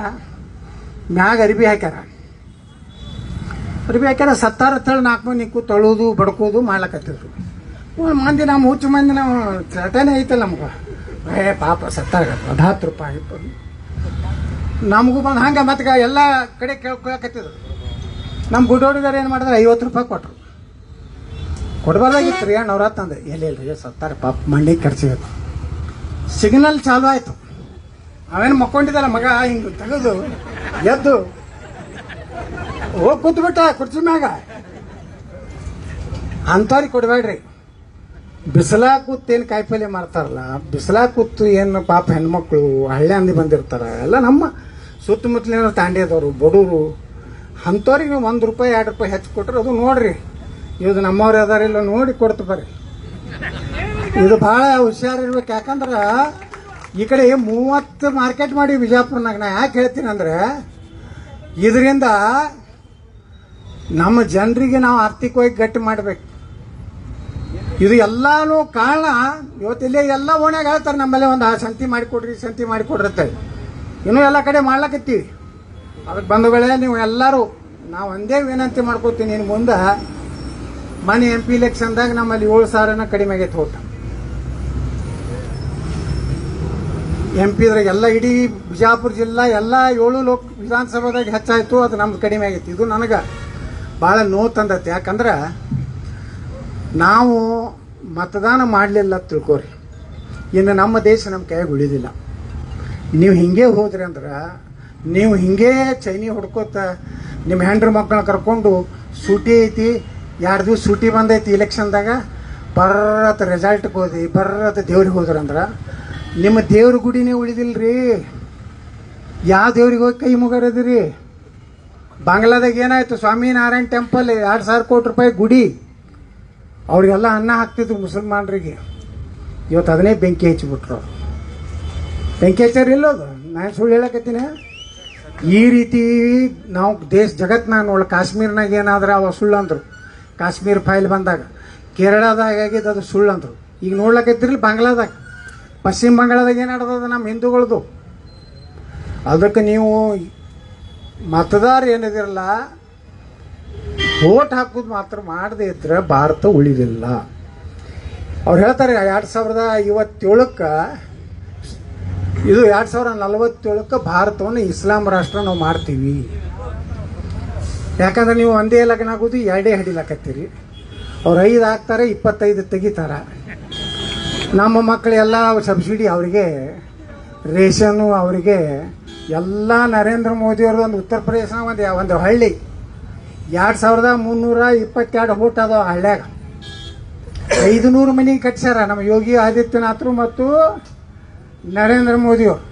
ಮ್ಯಾಗ ಅರಿಬಿ ಹಾಕ್ಯಾರ. ಸತ್ತಾರ ತಳ 4 ಮಂದಿ ನಿಕ್ಕು ತೊಳೋದು ಬಡ್ಕೋದು ಮಾಡ್ಲಕತ್ತಿದ್ರು. ಮಂದಿ ನಮ್ಮ ಹುಚ್ಚು ಮಂದಿ ನಾವು ಚಟನೆ ಐತಲ್ಲ ನಮ್ಗೆ, ಪಾಪ ಸತ್ತಾರ 10 ರೂಪಾಯಿ 20 ನಮಗೂ ಬಂದು ಹಂಗೆ ಮತ್ತೆ ಎಲ್ಲ ಕಡೆ ಕೇಳ್ಕೊಳಕತ್ತಿದ್ರು. ನಮ್ಮ ಗುಡ್ಡೋಡಿದಾರೆ ಏನು ಮಾಡಿದ್ರೆ 50 ರೂಪಾಯಿ ಕೊಟ್ಟರು. ಕೊಡಬಾರ್ದಾಗಿತ್ತು ರೀ ಅವ್ರ ತಂದೆ ಎಲ್ಲಿ ಸತ್ತಾರ ಪಾಪ ಮಂಡಿ ಖರ್ಚಿಗೆ. ಸಿಗ್ನಲ್ ಚಾಲು ಆಯ್ತು. ಅವೇನು ಮಕ್ಕೊಂಡಿದ್ದಲ್ಲ ಮಗ, ಹಿಂಗೆ ತೆಗೆದು ಎದ್ದು ಹೋಗಿ ಕೂತ್ಬಿಟ್ಟ ಕುರ್ಚಿ ಮ್ಯಾಗ. ಅಂಥವ್ರಿಗೆ ಕೊಡಬೇಡ್ರಿ. ಬಿಸಿಲಾಗ ಕೂತು ಏನು ಕಾಯಿಪಲ್ಯ ಮಾಡ್ತಾರಲ್ಲ, ಬಿಸಿಲಾಗ ಕೂತು ಏನು ಪಾಪ ಹೆಣ್ಮಕ್ಳು ಹಳ್ಳಿ ಅಂದಿ ಬಂದಿರ್ತಾರ, ಎಲ್ಲ ನಮ್ಮ ಸುತ್ತಮುತ್ತಲಿನ ತಾಂಡಿಯದವರು ಬಡವರು, ಅಂಥವ್ರಿಗೆ ನೀವು 1 ರೂಪಾಯಿ 2 ರೂಪಾಯಿ ಹೆಚ್ಚು ಕೊಟ್ರೆ ಅದು ನೋಡ್ರಿ, ಇದು ನಮ್ಮವ್ರು ಅದಾರಿಲ್ಲ ನೋಡಿ ಕೊಡ್ತು ಬರ್ರಿ. ಇದು ಭಾಳ ಹುಷಾರಿರ್ಬೇಕು. ಯಾಕಂದ್ರೆ ಈ ಕಡೆ 30 ಮಾರ್ಕೆಟ್ ಮಾಡಿ ಬಿಜಾಪುರ್ನಾಗ. ನಾ ಯಾಕೆ ಹೇಳ್ತೀನಿ ಅಂದ್ರೆ, ಇದರಿಂದ ನಮ್ಮ ಜನರಿಗೆ ನಾವು ಆರ್ಥಿಕವಾಗಿ ಗಟ್ಟಿ ಮಾಡಬೇಕು. ಇದು ಎಲ್ಲಾನು ಕಾರಣ. ಇವತ್ತಿಲ್ಲೇ ಎಲ್ಲ ಓಣ್ಯಾಗ ಹೇಳ್ತಾರೆ ನಮ್ಮಲ್ಲೇ ಒಂದು ಸಂತಿ ಮಾಡಿಕೊಡ್ರಿ, ಸಂತಿ ಮಾಡಿಕೊಡ್ರಿ ಅಂತೇಳಿ. ಇನ್ನೂ ಎಲ್ಲ ಕಡೆ ಮಾಡ್ಲಕತ್ತೀವಿ. ಅದಕ್ಕೆ ಬಂಧುಗಳೇ, ನೀವು ಎಲ್ಲರೂ ನಾವು ಒಂದೇ ವಿನಂತಿ ಮಾಡ್ಕೋತೀನಿ, ಇನ್ನು ಮುಂದೆ ಮನೆ MP ಇಲೆಕ್ಷನ್ದಾಗ ನಮ್ಮಲ್ಲಿ 7,000 ಕಡಿಮೆ ಆಗೈತೆ ಓಟ್. MP ದ್ರಾಗ ಎಲ್ಲ ಇಡೀ ಬಿಜಾಪುರ ಜಿಲ್ಲಾ ಎಲ್ಲ 7 ವಿಧಾನಸಭಾದಾಗ ಹೆಚ್ಚಾಯ್ತು, ಅದು ನಮ್ದು ಕಡಿಮೆ ಆಗೈತಿ. ಇದು ನನಗೆ ಭಾಳ ನೋವು ತಂದೈತಿ. ಯಾಕಂದ್ರೆ ನಾವು ಮತದಾನ ಮಾಡಲಿಲ್ಲ ತಿಳ್ಕೊರಿ, ಇನ್ನು ನಮ್ಮ ದೇಶ ನಮ್ಮ ಕೈಯಾಗ ಉಳಿದಿಲ್ಲ. ನೀವು ಹಿಂಗೆ ಹೋದ್ರಿ ಅಂದ್ರೆ, ನೀವು ಹಿಂಗೆ ಚೈನಿ ಹೊಡ್ಕೋತ ನಿಮ್ಮ ಹೆಂಡ್ರ ಮಕ್ಕಳನ್ನ ಕರ್ಕೊಂಡು ಸೂಟಿ ಐತಿ 2 ದಿವಸ ಸೂಟಿ ಬಂದೈತಿ ಇಲೆಕ್ಷನ್ದಾಗ, ಬರ್ರತ್ ರೆಸಲ್ಟ್ಗೆ ಹೋದಿ, ಬರ್ರತ್ ದೇವ್ರಿಗೆ ಹೋದ್ರಂದ್ರೆ ನಿಮ್ಮ ದೇವ್ರ ಗುಡಿನೇ ಉಳಿದಿಲ್ರಿ. ಯಾವ ದೇವ್ರಿಗೆ ಹೋಗಿ ಕೈ ಮುಗರದಿರಿ? ಬಾಂಗ್ಲಾದಾಗ ಏನಾಯ್ತು, ಸ್ವಾಮಿನಾರಾಯಣ ಟೆಂಪಲ್ 2,000 ಕೋಟಿ ರೂಪಾಯಿ ಗುಡಿ, ಅವ್ರಿಗೆಲ್ಲ ಅನ್ನ ಹಾಕ್ತಿದ್ರು ಮುಸಲ್ಮಾನರಿಗೆ. ಇವತ್ತು ಅದನ್ನೇ ಬೆಂಕಿ ಹಚ್ಚಿಬಿಟ್ರು. ಬೆಂಕಿ ಹಚ್ಚಾರ ಇಲ್ಲೋದು, ನಾನು ಸುಳ್ಳು ಹೇಳಕತ್ತೀನಿ. ಈ ರೀತಿ ನಾವು ಜಗತ್ನಾಗ ನೋಡ, ಕಾಶ್ಮೀರ್ನಾಗ ಏನಾದ್ರೆ ಅವ ಸುಳ್ಳು ಅಂದರು. ಕಾಶ್ಮೀರ್ ಫೈಲ್ ಬಂದಾಗ ಕೇರಳದಾಗ ಆಗಿದ್ದು ಅದು ಸುಳ್ಳು ಅಂದರು. ಈಗ ನೋಡ್ಲಕತ್ತಿರಲಿ ಬಾಂಗ್ಲಾದಾಗ, ಪಶ್ಚಿಮ ಬಂಗಾಳದಾಗ ಏನಾಡ್ತದ ನಮ್ಮ ಹಿಂದೂಗಳದು. ಅದಕ್ಕೆ ನೀವು ಮತದಾರ ಏನಿದಿರಲ್ಲ, ವೋಟ್ ಹಾಕೋದು ಮಾತ್ರ ಮಾಡದೇ ಇದ್ರೆ ಭಾರತ ಉಳಿದಿಲ್ಲ. ಅವ್ರು ಹೇಳ್ತಾರೆ 2057ಕ್ಕೆ, ಇದು 2047ಕ್ಕೆ ಭಾರತವನ್ನು ಇಸ್ಲಾಂ ರಾಷ್ಟ್ರ ನಾವು ಮಾಡ್ತೀವಿ. ಯಾಕಂದ್ರೆ ನೀವು ಒಂದೇ ಲಗ್ನ ಆಗೋದು 2 ಹಡಿಲಕತ್ತೀರಿ. ಅವ್ರು 5 ಹಾಕ್ತಾರೆ, 25 ತೆಗಿತಾರ. ನಮ್ಮ ಮಕ್ಕಳೆಲ್ಲ ಸಬ್ಸಿಡಿ ಅವರಿಗೆ, ರೇಷನ್ನು ಅವರಿಗೆ ಎಲ್ಲ. ನರೇಂದ್ರ ಮೋದಿಯವ್ರದ್ದು ಒಂದು ಉತ್ತರ ಪ್ರದೇಶನ ಒಂದು ಹಳ್ಳಿ 2322 ವೋಟ್ ಅದಾವ ಹಳ್ಳ್ಯಾಗ. 500 ಮನೆಗೆ ಕಟ್ಸ್ಯಾರ ನಮ್ಮ ಯೋಗಿ ಆದಿತ್ಯನಾಥ್ರು ಮತ್ತು ನರೇಂದ್ರ ಮೋದಿಯವರು.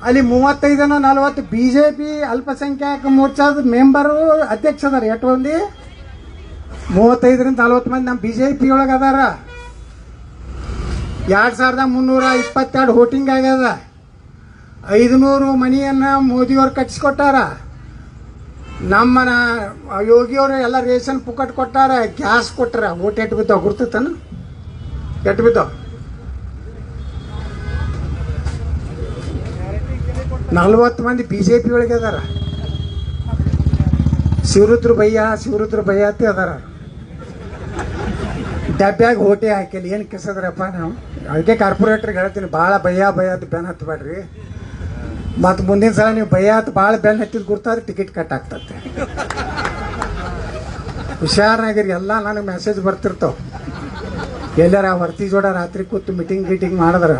ಅಲ್ಲಿ 35-40 BJP ಅಲ್ಪಸಂಖ್ಯಾತ ಮೋರ್ಚಾದ ಮೆಂಬರು ಅಧ್ಯಕ್ಷ ಅದಾರ. ಎಷ್ಟು ಮಂದಿ? 35-40 ಮಂದಿ ನಮ್ಮ BJP ಒಳಗೆ ಅದಾರ. 2322 ವೋಟಿಂಗ್ ಆಗ್ಯದ. 500 ಮನೆಯನ್ನ ಮೋದಿಯವ್ರು ಕಟ್ಸಿಕೊಟ್ಟಾರ. ನಮ್ಮ ಯೋಗಿಯವರು ಎಲ್ಲ ರೇಷನ್ ಪುಕ್ಕಟ್ ಕೊಟ್ಟಾರ, ಗ್ಯಾಸ್ ಕೊಟ್ಟಾರ. ಓಟ್ ಎಟ್ಟು ಬಿದ್ದಾವ ಗುರ್ತತಾನ? ಎಟ್ಟು ಬಿದ್ದಾವ? 40 ಮಂದಿ BJP ಒಳಗೆ ಅದಾರ. ಶಿವರುದ್ರ ಭಯ್ಯ ಅಂತ ಅದಾರ. ಡಬ್ಬ್ಯಾಗ ಹೋಟೆ ಹಾಕಿಲ್ಲ, ಏನು ಕಿಸದ್ರಪ್ಪ ನಾವು. ಅದಕ್ಕೆ ಕಾರ್ಪೊರೇಟರ್ಗೆ ಹೇಳ್ತೀನಿ, ಭಾಳ ಭಯ ಅಂತ ಬೆನ್ ಹತ್ತಬೇಡ್ರಿ. ಮತ್ತು ಮುಂದಿನ ಸಲ ನೀವು ಭಯ ಅಂತ ಭಾಳ ಬೆನ್ ಹತ್ತಿದ ಗುರ್ತಾದ್ರೆ ಟಿಕೆಟ್ ಕಟ್ ಆಗ್ತದೆ. ಹುಷಾರಾಗಿರಿ. ಎಲ್ಲ ನನಗೆ ಮೆಸೇಜ್ ಬರ್ತಿರ್ತಾವ. ಎಲ್ಲಾರ ಹೊರ್ತಿ ಜೋಡ ರಾತ್ರಿ ಕೂತು ಮೀಟಿಂಗ್ ಮಾಡಿದ್ರೆ,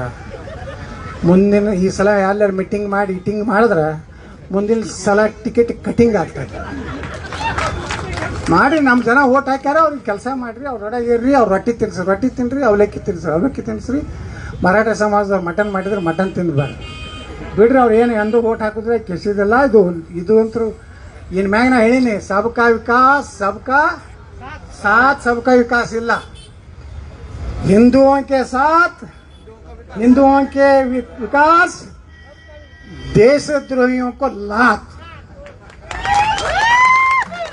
ಮುಂದಿನ ಈ ಸಲ ಎಲ್ಲರೂ ಮೀಟಿಂಗ್ ಮಾಡಿ ಇಟಿಂಗ್ ಮಾಡಿದ್ರೆ ಮುಂದಿನ ಸಲ ಟಿಕೆಟ್ ಕಟಿಂಗ್ ಆಗ್ತದೆ. ಮಾಡಿ ನಮ್ಮ ಜನ ಓಟ್ ಹಾಕ್ಯಾರ, ಅವ್ರಿಗೆ ಕೆಲಸ ಮಾಡಿರಿ, ಅವ್ರ ಒಳಗಿರ್ರಿ, ಅವ್ರು ರೊಟ್ಟಿ ತಿನ್ನಿಸ್ರಿ, ಅವಲಕ್ಕಿ ತಿನ್ನಿಸ್ರಿ. ಮರಾಠ ಸಮಾಜದವ್ರು ಮಟನ್ ಮಾಡಿದ್ರೆ ಮಟನ್ ತಿಂದ್ಬಾರ್ದು ಬಿಡ್ರಿ. ಅವ್ರು ಏನು ಎಂದೂ ಓಟ್ ಹಾಕಿದ್ರೆ ಕೆಸಿದಿಲ್ಲ. ಇದು ಅಂತೂ ಇನ್ ಮ್ಯಾಗ ನಾ ಹೇಳಿನಿ, ಸಬ್ಕಾ ವಿಕಾಸ್ ಸಬ್ಕಾ ಸಾಥ್ ಸಬ್ಕಾ ವಿಕಾಸ್ ಇಲ್ಲ. ಹಿಂದೂओं के साथ हिंदुओं के विकास, ದೇಶದ್ರೋಹಿयों को लात.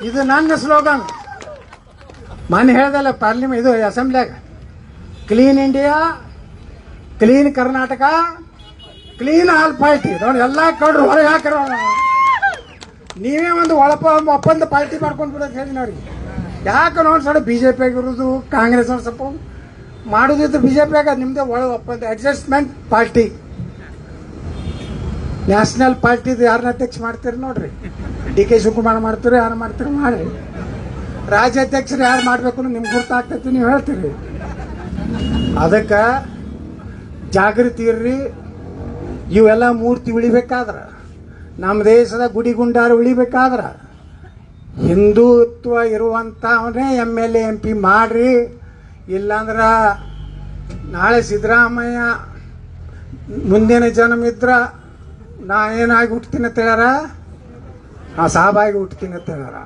ಇದು ನನ್ನ ಸ್ಲೋಗನ್. ಮೊನ್ನೆ ಹೇಳ್ದಲ್ಲ ಪಾರ್ಲಿಮೆಂಟ್, ಇದು ಅಸೆಂಬ್ಲಿಯಾಗ, clean India, clean Karnataka, clean all party. ನೋಡಿ ಎಲ್ಲ ಕಡ್ರು ಹೊರಗೆ ಹಾಕಿರೋ ನೀವೇ ಒಂದು ಒಪ್ಪಂದ ಪಾರ್ಟಿ ಮಾಡ್ಕೊಂಡು ಬಿಡೋದು ಹೇಳಿ ಅವ್ರಿಗೆ. ಯಾಕೆ ನೋಡಿ ಸಡ BJP ಆಗಿರೋದು ಕಾಂಗ್ರೆಸ್ ಅವ್ರು ಸ್ವಲ್ಪ ಮಾಡೋದಿತ್ತು. BJP ಆಗ ನಿಮ್ದೇ ಒಪ್ಪಂದ ಅಡ್ಜಸ್ಟ್ಮೆಂಟ್ ಪಾರ್ಟಿ. ನ್ಯಾಷನಲ್ ಪಾರ್ಟಿದು ಯಾರನ್ನ ಅಧ್ಯಕ್ಷ ಮಾಡ್ತೀರಿ ನೋಡ್ರಿ. DK ಶಿವಕುಮಾರ್ ಮಾಡ್ತೀರಿ, ಯಾರು ಮಾಡ್ತೀರಿ ಮಾಡ್ರಿ. ರಾಜ್ಯಾಧ್ಯಕ್ಷರು ಯಾರು ಮಾಡ್ಬೇಕು ನಿಮ್ಗೆ ಗುರ್ತಾಗ್ತೈತಿ, ನೀವು ಹೇಳ್ತೀರಿ. ಅದಕ್ಕೆ ಜಾಗೃತಿ ಇರ್ರಿ. ಇವೆಲ್ಲ ಮೂರ್ತಿ ಉಳಿಬೇಕಾದ್ರ, ನಮ್ಮ ದೇಶದ ಗುಡಿಗುಂಡಾರು ಉಳಿಬೇಕಾದ್ರ ಹಿಂದುತ್ವ ಇರುವಂಥವನ್ನೇ MLA MP ಮಾಡ್ರಿ. ಇಲ್ಲಾಂದ್ರ ನಾಳೆ ಸಿದ್ದರಾಮಯ್ಯ ಮುಂದಿನ ಜನ್ಮ ಇದ್ರ ನಾ ಏನಾಗಿ ಹುಟ್ತೀನಿ ಅಂತ ಹೇಳ್ಯಾರ, ನಾ ಸಾಬಾಗಿ ಹುಟ್ತೀನಿ ಅಂತ ಹೇಳ್ಯಾರ.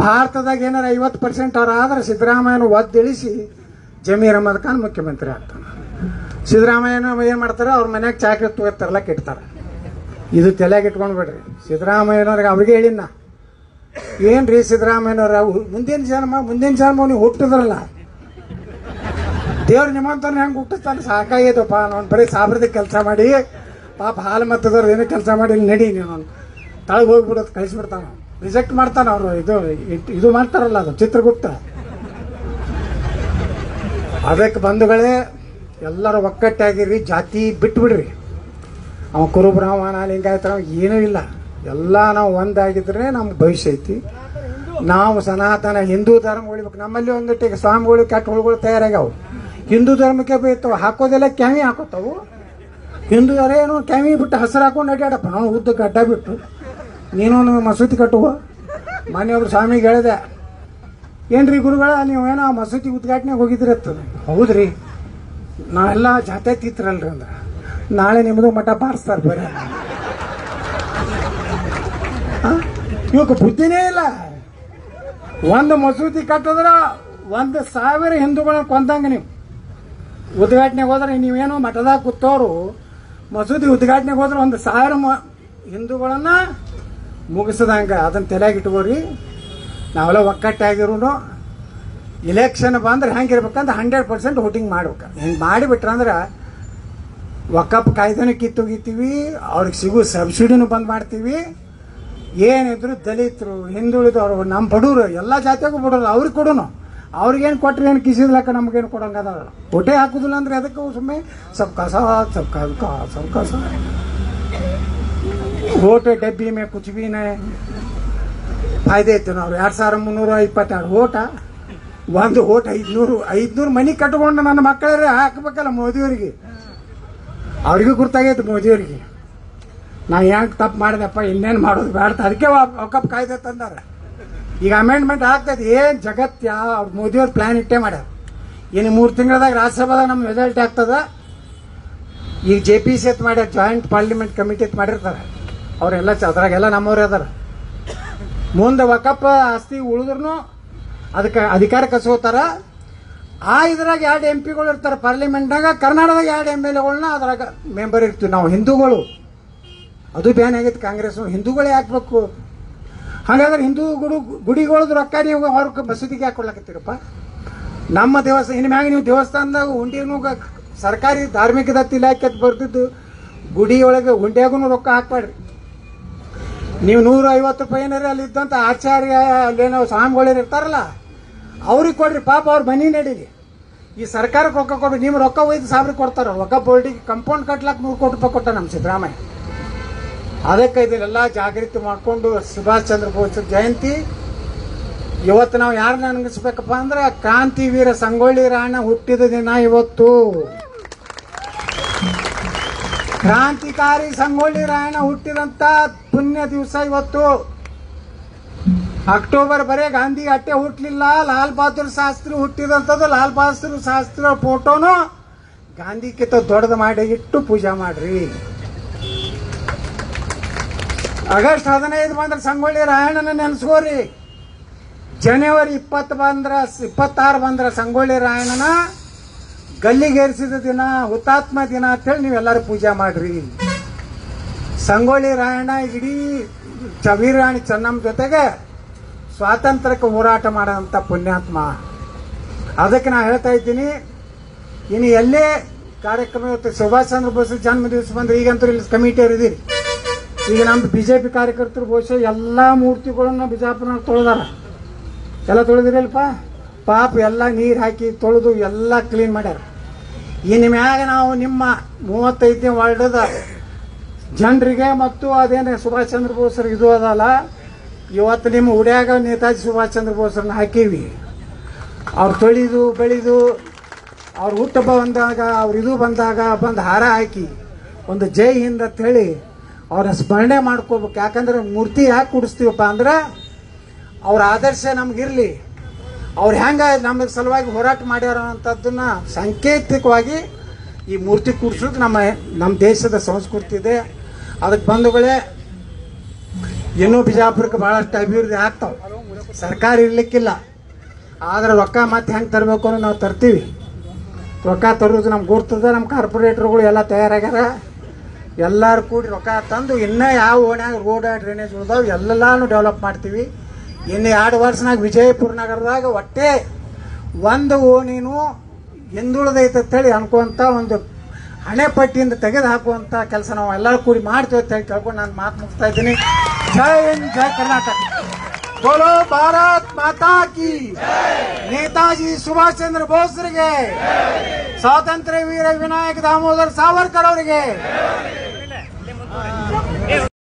ಭಾರತದಾಗ ಏನಾರ 50% ಅವ್ರು ಆದ್ರೆ ಸಿದ್ದರಾಮಯ್ಯನ ಒದ್ದಿಳಿಸಿ ಜಮೀರ್ ಅಹಮದ್ ಖಾನ್ ಮುಖ್ಯಮಂತ್ರಿ ಆಗ್ತಾನೆ. ಸಿದ್ದರಾಮಯ್ಯನ ಏನು ಮಾಡ್ತಾರೆ, ಅವ್ರ ಮನ್ಯಾಗ ಚಾಕ್ರಿ ತಗೋತಾರಲ್ಲ ಕೆಡ್ತಾರೆ. ಇದು ತಲೆಯಾಗಿ ಇಟ್ಕೊಂಡು ಬಿಡ್ರಿ. ಸಿದ್ದರಾಮಯ್ಯನವ್ರಿಗೆ ಅವ್ರಿಗೆ ಹೇಳಿನ, ಏನ್ರಿ ಸಿದ್ದರಾಮಯ್ಯನವ್ರ ಮುಂದಿನ ಜನ್ಮ ನೀವು ಹುಟ್ಟಿದ್ರಲ್ಲ, ದೇವ್ರ ನಿಮ್ಮಂತವ್ರು ಹೆಂಗೆ ಹುಟ್ಟಿಸ್ತಾನೆ ಸಾಕಾಗೈತಪ್ಪ. ನಾನು ಬರೀ ಸಾಬ್ರದ ಕೆಲಸ ಮಾಡಿ ಪಾಪ ಹಾಲು ಮತ್ತದವ್ರು ಏನೋ ಕೆಲಸ ಮಾಡಿ ನಡಿ ನೀನು ತಳಗೆ ಹೋಗ್ಬಿಡೋದು ಕಳಿಸ್ಬಿಡ್ತಾನೆ, ರಿಜೆಕ್ಟ್ ಮಾಡ್ತಾನೆ. ಅವರು ಇದು ಮಾಡ್ತಾರಲ್ಲ, ಅದು ಚಿತ್ರಗುಪ್ತ. ಅದಕ್ಕೆ ಬಂಧುಗಳೇ ಎಲ್ಲರೂ ಒಕ್ಕಟ್ಟಾಗಿರಿ, ಜಾತಿ ಬಿಟ್ಬಿಡ್ರಿ. ಅವ ಕುರುಬ್ರಾಹ್ಮಣ ಲಿಂಗಾಯತ ಏನೂ ಇಲ್ಲ, ಎಲ್ಲ ನಾವು ಒಂದಾಗಿದ್ರೆ ನಮ್ಗೆ ಭವಿಷ್ಯ ಐತಿ. ನಾವು ಸನಾತನ ಹಿಂದೂ ಧರ್ಮ ಉಳಿಬೇಕು. ನಮ್ಮಲ್ಲಿ ಒಂದಿಟ್ಟಿಗೆ ಸ್ವಾಮಿಗಳು ಕೆಟ್ಟ ಹುಳುಗಳು ತಯಾರಾಗ್ಯಾವು. ಹಿಂದೂ ಧರ್ಮಕ್ಕೆ ಬೈತಾವ, ಹಾಕೋದೆಲ್ಲ ಕ್ಯಾಮಿ ಹಾಕೋತಾವು. ಹಿಂದೂ ಏನು ಕ್ಯಾಮಿ ಬಿಟ್ಟು ಹಸಿರು ಹಾಕೊಂಡು ಅಡ್ಡಾಡಪ್ಪ, ನಾವು ಉದ್ದಕ್ಕೆ ಅಡ್ಡ ಬಿಟ್ಟು ನೀನು ಮಸೂತಿ ಕಟ್ಟುವ. ಮೊನ್ನೆ ಒಬ್ರು ಸ್ವಾಮಿಗೆ ಹೇಳಿದೆ, ಏನ್ರಿ ಗುರುಗಳ ನೀವು ಏನೋ ಮಸೂತಿ ಉದ್ಘಾಟನೆಗೆ ಹೋಗಿದ್ರಿ ಅಂತದ. ಹೌದ್ರಿ, ನಾವೆಲ್ಲ ಜಾತ್ಯಾತಿ ಇತ್ರಲ್ರಿ ಅಂದ್ರೆ ನಾಳೆ ನಿಮ್ಮದು ಮಠ ಬಾರಿಸ್ತಾರೆ ಬರೀ. ಇವಕ್ಕೆ ಬುದ್ಧಿನೇ ಇಲ್ಲ. ಒಂದು ಮಸೂತಿ ಕಟ್ಟಿದ್ರ 1,000 ಹಿಂದೂಗಳನ್ನ ಕೊಂದಂಗ. ನೀವು ಉದ್ಘಾಟನೆಗೆ ಹೋದ್ರೆ ನೀವೇನೋ ಮಠದಾಗ ಕೂತವ್ರು ಮಸೂದಿ ಉದ್ಘಾಟನೆಗೆ ಹೋದ್ರೆ 1,000 ಹಿಂದೂಗಳನ್ನ ಮುಗಿಸದಂಗ. ಅದನ್ನ ತಲೆಯಾಗಿ ಇಟ್ಕೋರಿ. ನಾವೆಲ್ಲ ಒಕ್ಕಟ್ಟಾಗಿರೂ ಇಲೆಕ್ಷನ್ ಬಂದ್ರೆ ಹೆಂಗಿರ್ಬೇಕಂದ್ರೆ 100% ವೋಟಿಂಗ್ ಮಾಡ್ಬೇಕು. ಹಿಂಗೆ ಮಾಡಿಬಿಟ್ರಂದ್ರೆ ವಕಫ್ ಕಾಯ್ದೆನೂ ಕಿತ್ತೋಗಿತೀವಿ, ಅವ್ರಿಗೆ ಸಿಗೋ ಸಬ್ಸಿಡಿನೂ ಬಂದ್ ಮಾಡ್ತೀವಿ. ಏನಿದ್ರು ದಲಿತರು, ಹಿಂದುಳಿದವರು, ನಮ್ಮ ಬಡವರು, ಎಲ್ಲ ಜಾತಿಯಾಗೂ ಬಡವರು ಅವ್ರಿಗೆ ಕೊಡೋನು. ಅವ್ರಿಗೇನು ಕೊಟ್ರೆ ಏನು ಕಿಸಿದ್ಲಕ್ಕ ನಮಗೇನು ಕೊಡೋಂಗದ. ಹೊಟ್ಟೆ ಹಾಕುದಿಲ್ಲ ಅಂದ್ರೆ ಅದಕ್ಕೆ ಸುಮ್ಮನೆ ಸಬ್ಕಾ ಸಾಥ್ ಸಬ್ಕಾ ಸಾಥ್ ವೋಟ್ ಡಬ್ಬಿ ಮೇ ಕುಚ್ ಭೀ ನೈ ಫಾಯ್ದೆ ಇತ್ತು. ನಾವು 2322 ಓಟ, ಒಂದು ಓಟ್ 500 ಮನಿ ಕಟ್ಕೊಂಡು ನನ್ನ ಮಕ್ಕಳೇ ಹಾಕ್ಬೇಕಲ್ಲ ಮೋದಿಯವರಿಗೆ. ಅವ್ರಿಗೂ ಗುರ್ತಾಗೈತೆ ಮೋದಿಯವರಿಗೆ, ನಾ ಹೆಂಗೆ ತಪ್ಪು ಮಾಡಿದೆಪ್ಪ, ಇನ್ನೇನು ಮಾಡೋದು ಬೇಡ. ಅದಕ್ಕೆ ವಕಫ್ ಕಾಯ್ದೆ ತಂದಾರ. ಈಗ ಅಮೆಂಡ್ಮೆಂಟ್ ಆಗ್ತೈತಿ. ಏನು ಜಗತ್ಯ ಅವ್ರು ಮೋದಿಯವ್ರ ಪ್ಲಾನ್ ಇಟ್ಟೇ ಮಾಡ್ಯಾರ. ಇನ್ನು 3 ತಿಂಗಳದಾಗ ರಾಜ್ಯಸಭಾದಾಗ ನಮ್ಮ ರಿಸಲ್ಟ್ ಆಗ್ತದ. ಈಗ JPC ಎತ್ ಮಾಡ್ಯಾರ, ಜಾಯಿಂಟ್ ಪಾರ್ಲಿಮೆಂಟ್ ಕಮಿಟಿ ಎತ್ ಮಾಡಿರ್ತಾರೆ. ಅವರೆಲ್ಲ ಅದ್ರಾಗೆಲ್ಲ ನಮ್ಮವ್ರೆ ಅದಾರ. ಮುಂದೆ ವಕಫ್ ಆಸ್ತಿ ಉಳಿದ್ರು ಅದಕ್ಕೆ ಅಧಿಕಾರ ಕಸ್ಕೋತಾರ. ಇದ್ರಾಗ 2 MP ಇರ್ತಾರೆ ಪಾರ್ಲಿಮೆಂಟ್ನಾಗ. ಕರ್ನಾಟಕದಾಗ 2 MLAಗಳನ್ನ ಅದ್ರಾಗ ಮೆಂಬರ್ ಇರ್ತೀವಿ ನಾವು ಹಿಂದೂಗಳು. ಅದು ಬ್ಯಾನ್ ಆಗೈತೆ ಕಾಂಗ್ರೆಸ್. ಹಿಂದೂಗಳೇ ಹಾಕ್ಬೇಕು. ಹಾಗಾದ್ರೆ ಹಿಂದೂ ಗುಡಿಗಳದ್ದು ರೊಕ್ಕ ನೀವು ಅವ್ರ ಮಸೂದಿಗೆ ಹಾಕೊಡ್ಲಕತ್ತೀರಪ್ಪ. ನಮ್ಮ ದೇವಸ್ಥಾನ ಇನ್ನು ಮ್ಯಾಗ ನೀವು ದೇವಸ್ಥಾನದಾಗ ಹುಂಡಿನೂ ಸರ್ಕಾರಿ ಧಾರ್ಮಿಕ ದತ್ತಿ ಇಲಾಖೆ ಬರ್ತಿದ್ದು ಗುಡಿಯೊಳಗೆ ಹುಂಡಿಯಾಗೂ ರೊಕ್ಕ ಹಾಕ್ಬೇಡ್ರಿ. ನೀವು 150 ರೂಪಾಯಿ ಏನಾರ ಅಲ್ಲಿ ಇದ್ದಂತ ಆಚಾರ್ಯ ಅಲ್ಲೇನೋ ಸ್ವಾಮಿಗಳು ಇರ್ತಾರಲ್ಲ ಅವ್ರಿಗೆ ಕೊಡ್ರಿ. ಪಾಪ ಅವ್ರ ಮನಿ ನಡೀಲಿ. ಈ ಸರ್ಕಾರಕ್ಕೆ ರೊಕ್ಕ ಕೊಡ್ರಿ. ನೀವು ರೊಕ್ಕ 5,000 ಕೊಡ್ತಾರ. ರೊಕ್ಕ ಬೋರ್ಡಿಗೆ ಕಂಪೌಂಡ್ ಕಟ್ಲಾಕ 100 ಕೋಟಿ ರೂಪಾಯಿ ಕೊಟ್ಟ ನಮ್ಮ ಸಿದ್ದರಾಮಯ್ಯ. ಅದಕ್ಕೆ ಇದನ್ನೆಲ್ಲ ಜಾಗೃತಿ ಮಾಡಿಕೊಂಡು ಸುಭಾಷ್ ಚಂದ್ರ ಬೋಸ್ ಜಯಂತಿ ಇವತ್ತು ನಾವು ಯಾರನ್ನ ಅನ್ಗಿಸ್ಬೇಕಪ್ಪ ಅಂದ್ರೆ ಕ್ರಾಂತಿ ವೀರ ಸಂಗೊಳ್ಳಿ ರಾಯಣ್ಣ ಹುಟ್ಟಿದ ದಿನ ಇವತ್ತು. ಕ್ರಾಂತಿಕಾರಿ ಸಂಗೊಳ್ಳಿ ರಾಯಣ್ಣ ಹುಟ್ಟಿದಂತ ಪುಣ್ಯ ದಿವಸ ಇವತ್ತು. ಅಕ್ಟೋಬರ್ ಬರೇ ಗಾಂಧಿ ಅಟ್ಟೆ ಹುಟ್ಟಲಿಲ್ಲ, ಲಾಲ್ ಬಹದ್ದೂರ್ ಶಾಸ್ತ್ರಿ ಹುಟ್ಟಿದಂಥದ್ದು. ಲಾಲ್ ಬಹದ್ದೂರ್ ಶಾಸ್ತ್ರಿ ಫೋಟೋನು ಗಾಂಧಿಗಿಂತ ದೊಡ್ಡದು ಮಾಡಿ ಇಟ್ಟು ಪೂಜೆ ಮಾಡ್ರಿ. ಆಗಸ್ಟ್ 15 ಬಂದ್ರೆ ಸಂಗೊಳ್ಳಿ ರಾಯಣ್ಣನ ನೆನೆಸ್ಕೋರಿ. ಜನವರಿ 26 ಬಂದ್ರೆ ಸಂಗೊಳ್ಳಿ ರಾಯಣ್ಣನ ಗಲ್ಲಿಗೇರಿಸಿದ ದಿನ, ಹುತಾತ್ಮ ದಿನ ಅಂತೇಳಿ ನೀವೆಲ್ಲರೂ ಪೂಜೆ ಮಾಡ್ರಿ. ಸಂಗೊಳ್ಳಿ ರಾಯಣ್ಣ ಇಡೀ ವೀರಾಣಿ ಚೆನ್ನಮ್ಮ ಜೊತೆಗೆ ಸ್ವಾತಂತ್ರ್ಯಕ್ಕೆ ಹೋರಾಟ ಮಾಡೋಂಥ ಪುಣ್ಯಾತ್ಮ. ಅದಕ್ಕೆ ನಾ ಹೇಳ್ತಾ ಇದ್ದೀನಿ, ಇನ್ನು ಎಲ್ಲೇ ಕಾರ್ಯಕ್ರಮ ಇವತ್ತು ಸುಭಾಷ್ ಚಂದ್ರ ಬೋಸ್ ಜನ್ಮ ದಿವಸ ಬಂದ್ರೆ, ಈಗಂತೂ ಇಲ್ಲಿ ಕಮಿಟಿಯವರು ಇದೀರಿ, ಈಗ ನಮ್ಮ ಬಿಜೆಪಿ ಕಾರ್ಯಕರ್ತರು ಬಹುಶಃ ಎಲ್ಲ ಮೂರ್ತಿಗಳನ್ನು ಬಿಜಾಪುರನಾಗ ತೊಳೆದಾರ. ಎಲ್ಲ ತೊಳೆದಿರಲ್ಪ ಪಾಪ, ಎಲ್ಲ ನೀರು ಹಾಕಿ ತೊಳೆದು ಎಲ್ಲ ಕ್ಲೀನ್ ಮಾಡ್ಯಾರ. ಇನ್ನು ಮ್ಯಾಗ ನಾವು ನಿಮ್ಮ 35ನೇ ವಾರ್ಡದ ಜನರಿಗೆ ಮತ್ತು ಅದೇನೇ ಸುಭಾಷ್ ಚಂದ್ರ ಬೋಸ್ರಿಗೆ ಇದು ಅದಲ್ಲ, ಇವತ್ತು ನಿಮ್ಮ ಉಡ್ಯಾಗ ನೇತಾಜಿ ಸುಭಾಷ್ ಚಂದ್ರ ಬೋಸ್ರನ್ನ ಹಾಕೀವಿ. ಅವ್ರು ತೊಳೆದು ಬೆಳೆದು ಅವ್ರ ಹುಟ್ಟುಹಬ್ಬ ಬಂದಾಗ ಅವ್ರ ಇದು ಬಂದಾಗ ಬಂದು ಹಾರ ಹಾಕಿ ಒಂದು ಜೈ ಹಿಂದ್ ಅಂತ ಹೇಳಿ ಅವ್ರನ್ನ ಸ್ಮರಣೆ ಮಾಡ್ಕೋಬೇಕು. ಯಾಕಂದ್ರೆ ಮೂರ್ತಿ ಯಾಕೆ ಕೂಡಿಸ್ತೀವಪ್ಪ ಅಂದ್ರೆ ಅವ್ರ ಆದರ್ಶ ನಮಗಿರಲಿ, ಅವ್ರು ಹೆಂಗೆ ನಮ್ಮ ಸಲುವಾಗಿ ಹೋರಾಟ ಮಾಡ್ಯಾರ ಅಂತದನ್ನ ಸಾಂಕೇತಿಕವಾಗಿ ಈ ಮೂರ್ತಿ ಕೂಡಿಸೋದು ನಮ್ಮ ದೇಶದ ಸಂಸ್ಕೃತಿ ಇದೆ. ಅದಕ್ಕೆ ಬಂಧುಗಳೇ, ಇನ್ನೂ ಬಿಜಾಪುರಕ್ಕೆ ಭಾಳಷ್ಟು ಅಭಿವೃದ್ಧಿ ಆಗ್ತಾವೆ. ಸರ್ಕಾರ ಇರ್ಲಿಕ್ಕಿಲ್ಲ, ಆದ್ರೆ ರೊಕ್ಕ ಮತ್ತೆ ಹೆಂಗೆ ತರಬೇಕು ಅನ್ನೋ ನಾವು ತರ್ತೀವಿ. ರೊಕ್ಕ ತರೋದು ನಮ್ಗೆ ಗುರ್ತದ. ನಮ್ಮ ಕಾರ್ಪೊರೇಟರ್ಗಳು ಎಲ್ಲ ತಯಾರಾಗ್ಯಾರ. ಎಲ್ಲರೂ ಕೂಡಿ ರೊಕ್ಕ ತಂದು ಇನ್ನೂ ಯಾವ ಓಣ್ಯಾಗ ರೋಡ್ ಡ್ರೈನೇಜ್ ಉಳಿದಾವೆ ಎಲ್ಲಾನು ಡೆವಲಪ್ ಮಾಡ್ತೀವಿ. ಇನ್ನು 2 ವರ್ಷನಾಗ ವಿಜಯಪುರ ನಗರದಾಗ ಒಟ್ಟೆ ಒಂದು ಓಣಿನೂ ಹಿಂದುಳಿದೈತೆ ಅಂತೇಳಿ ಅನ್ಕೊಂತ ಒಂದು ಹಣೆಪಟ್ಟಿಯಿಂದ ತೆಗೆದು ಹಾಕುವಂಥ ಕೆಲಸ ನಾವು ಎಲ್ಲರೂ ಕೂಡಿ ಮಾಡ್ತೀವಿ ಅಂತ ಹೇಳಿ ಕೇಳ್ಕೊಂಡು ನಾನು ಮಾತು ಮುಗಿಸ್ತಾ ಇದ್ದೀನಿ. ಜೈ ಹಿಂದ್, ಜೈ ಕರ್ನಾಟಕ. बोलो भारत माता की, नेताजी सुभाष चंद्र बोसರಿಗೆ, स्वातंत्र्य वीर विनायक दामोदर सावरकर ಅವರಿಗೆ.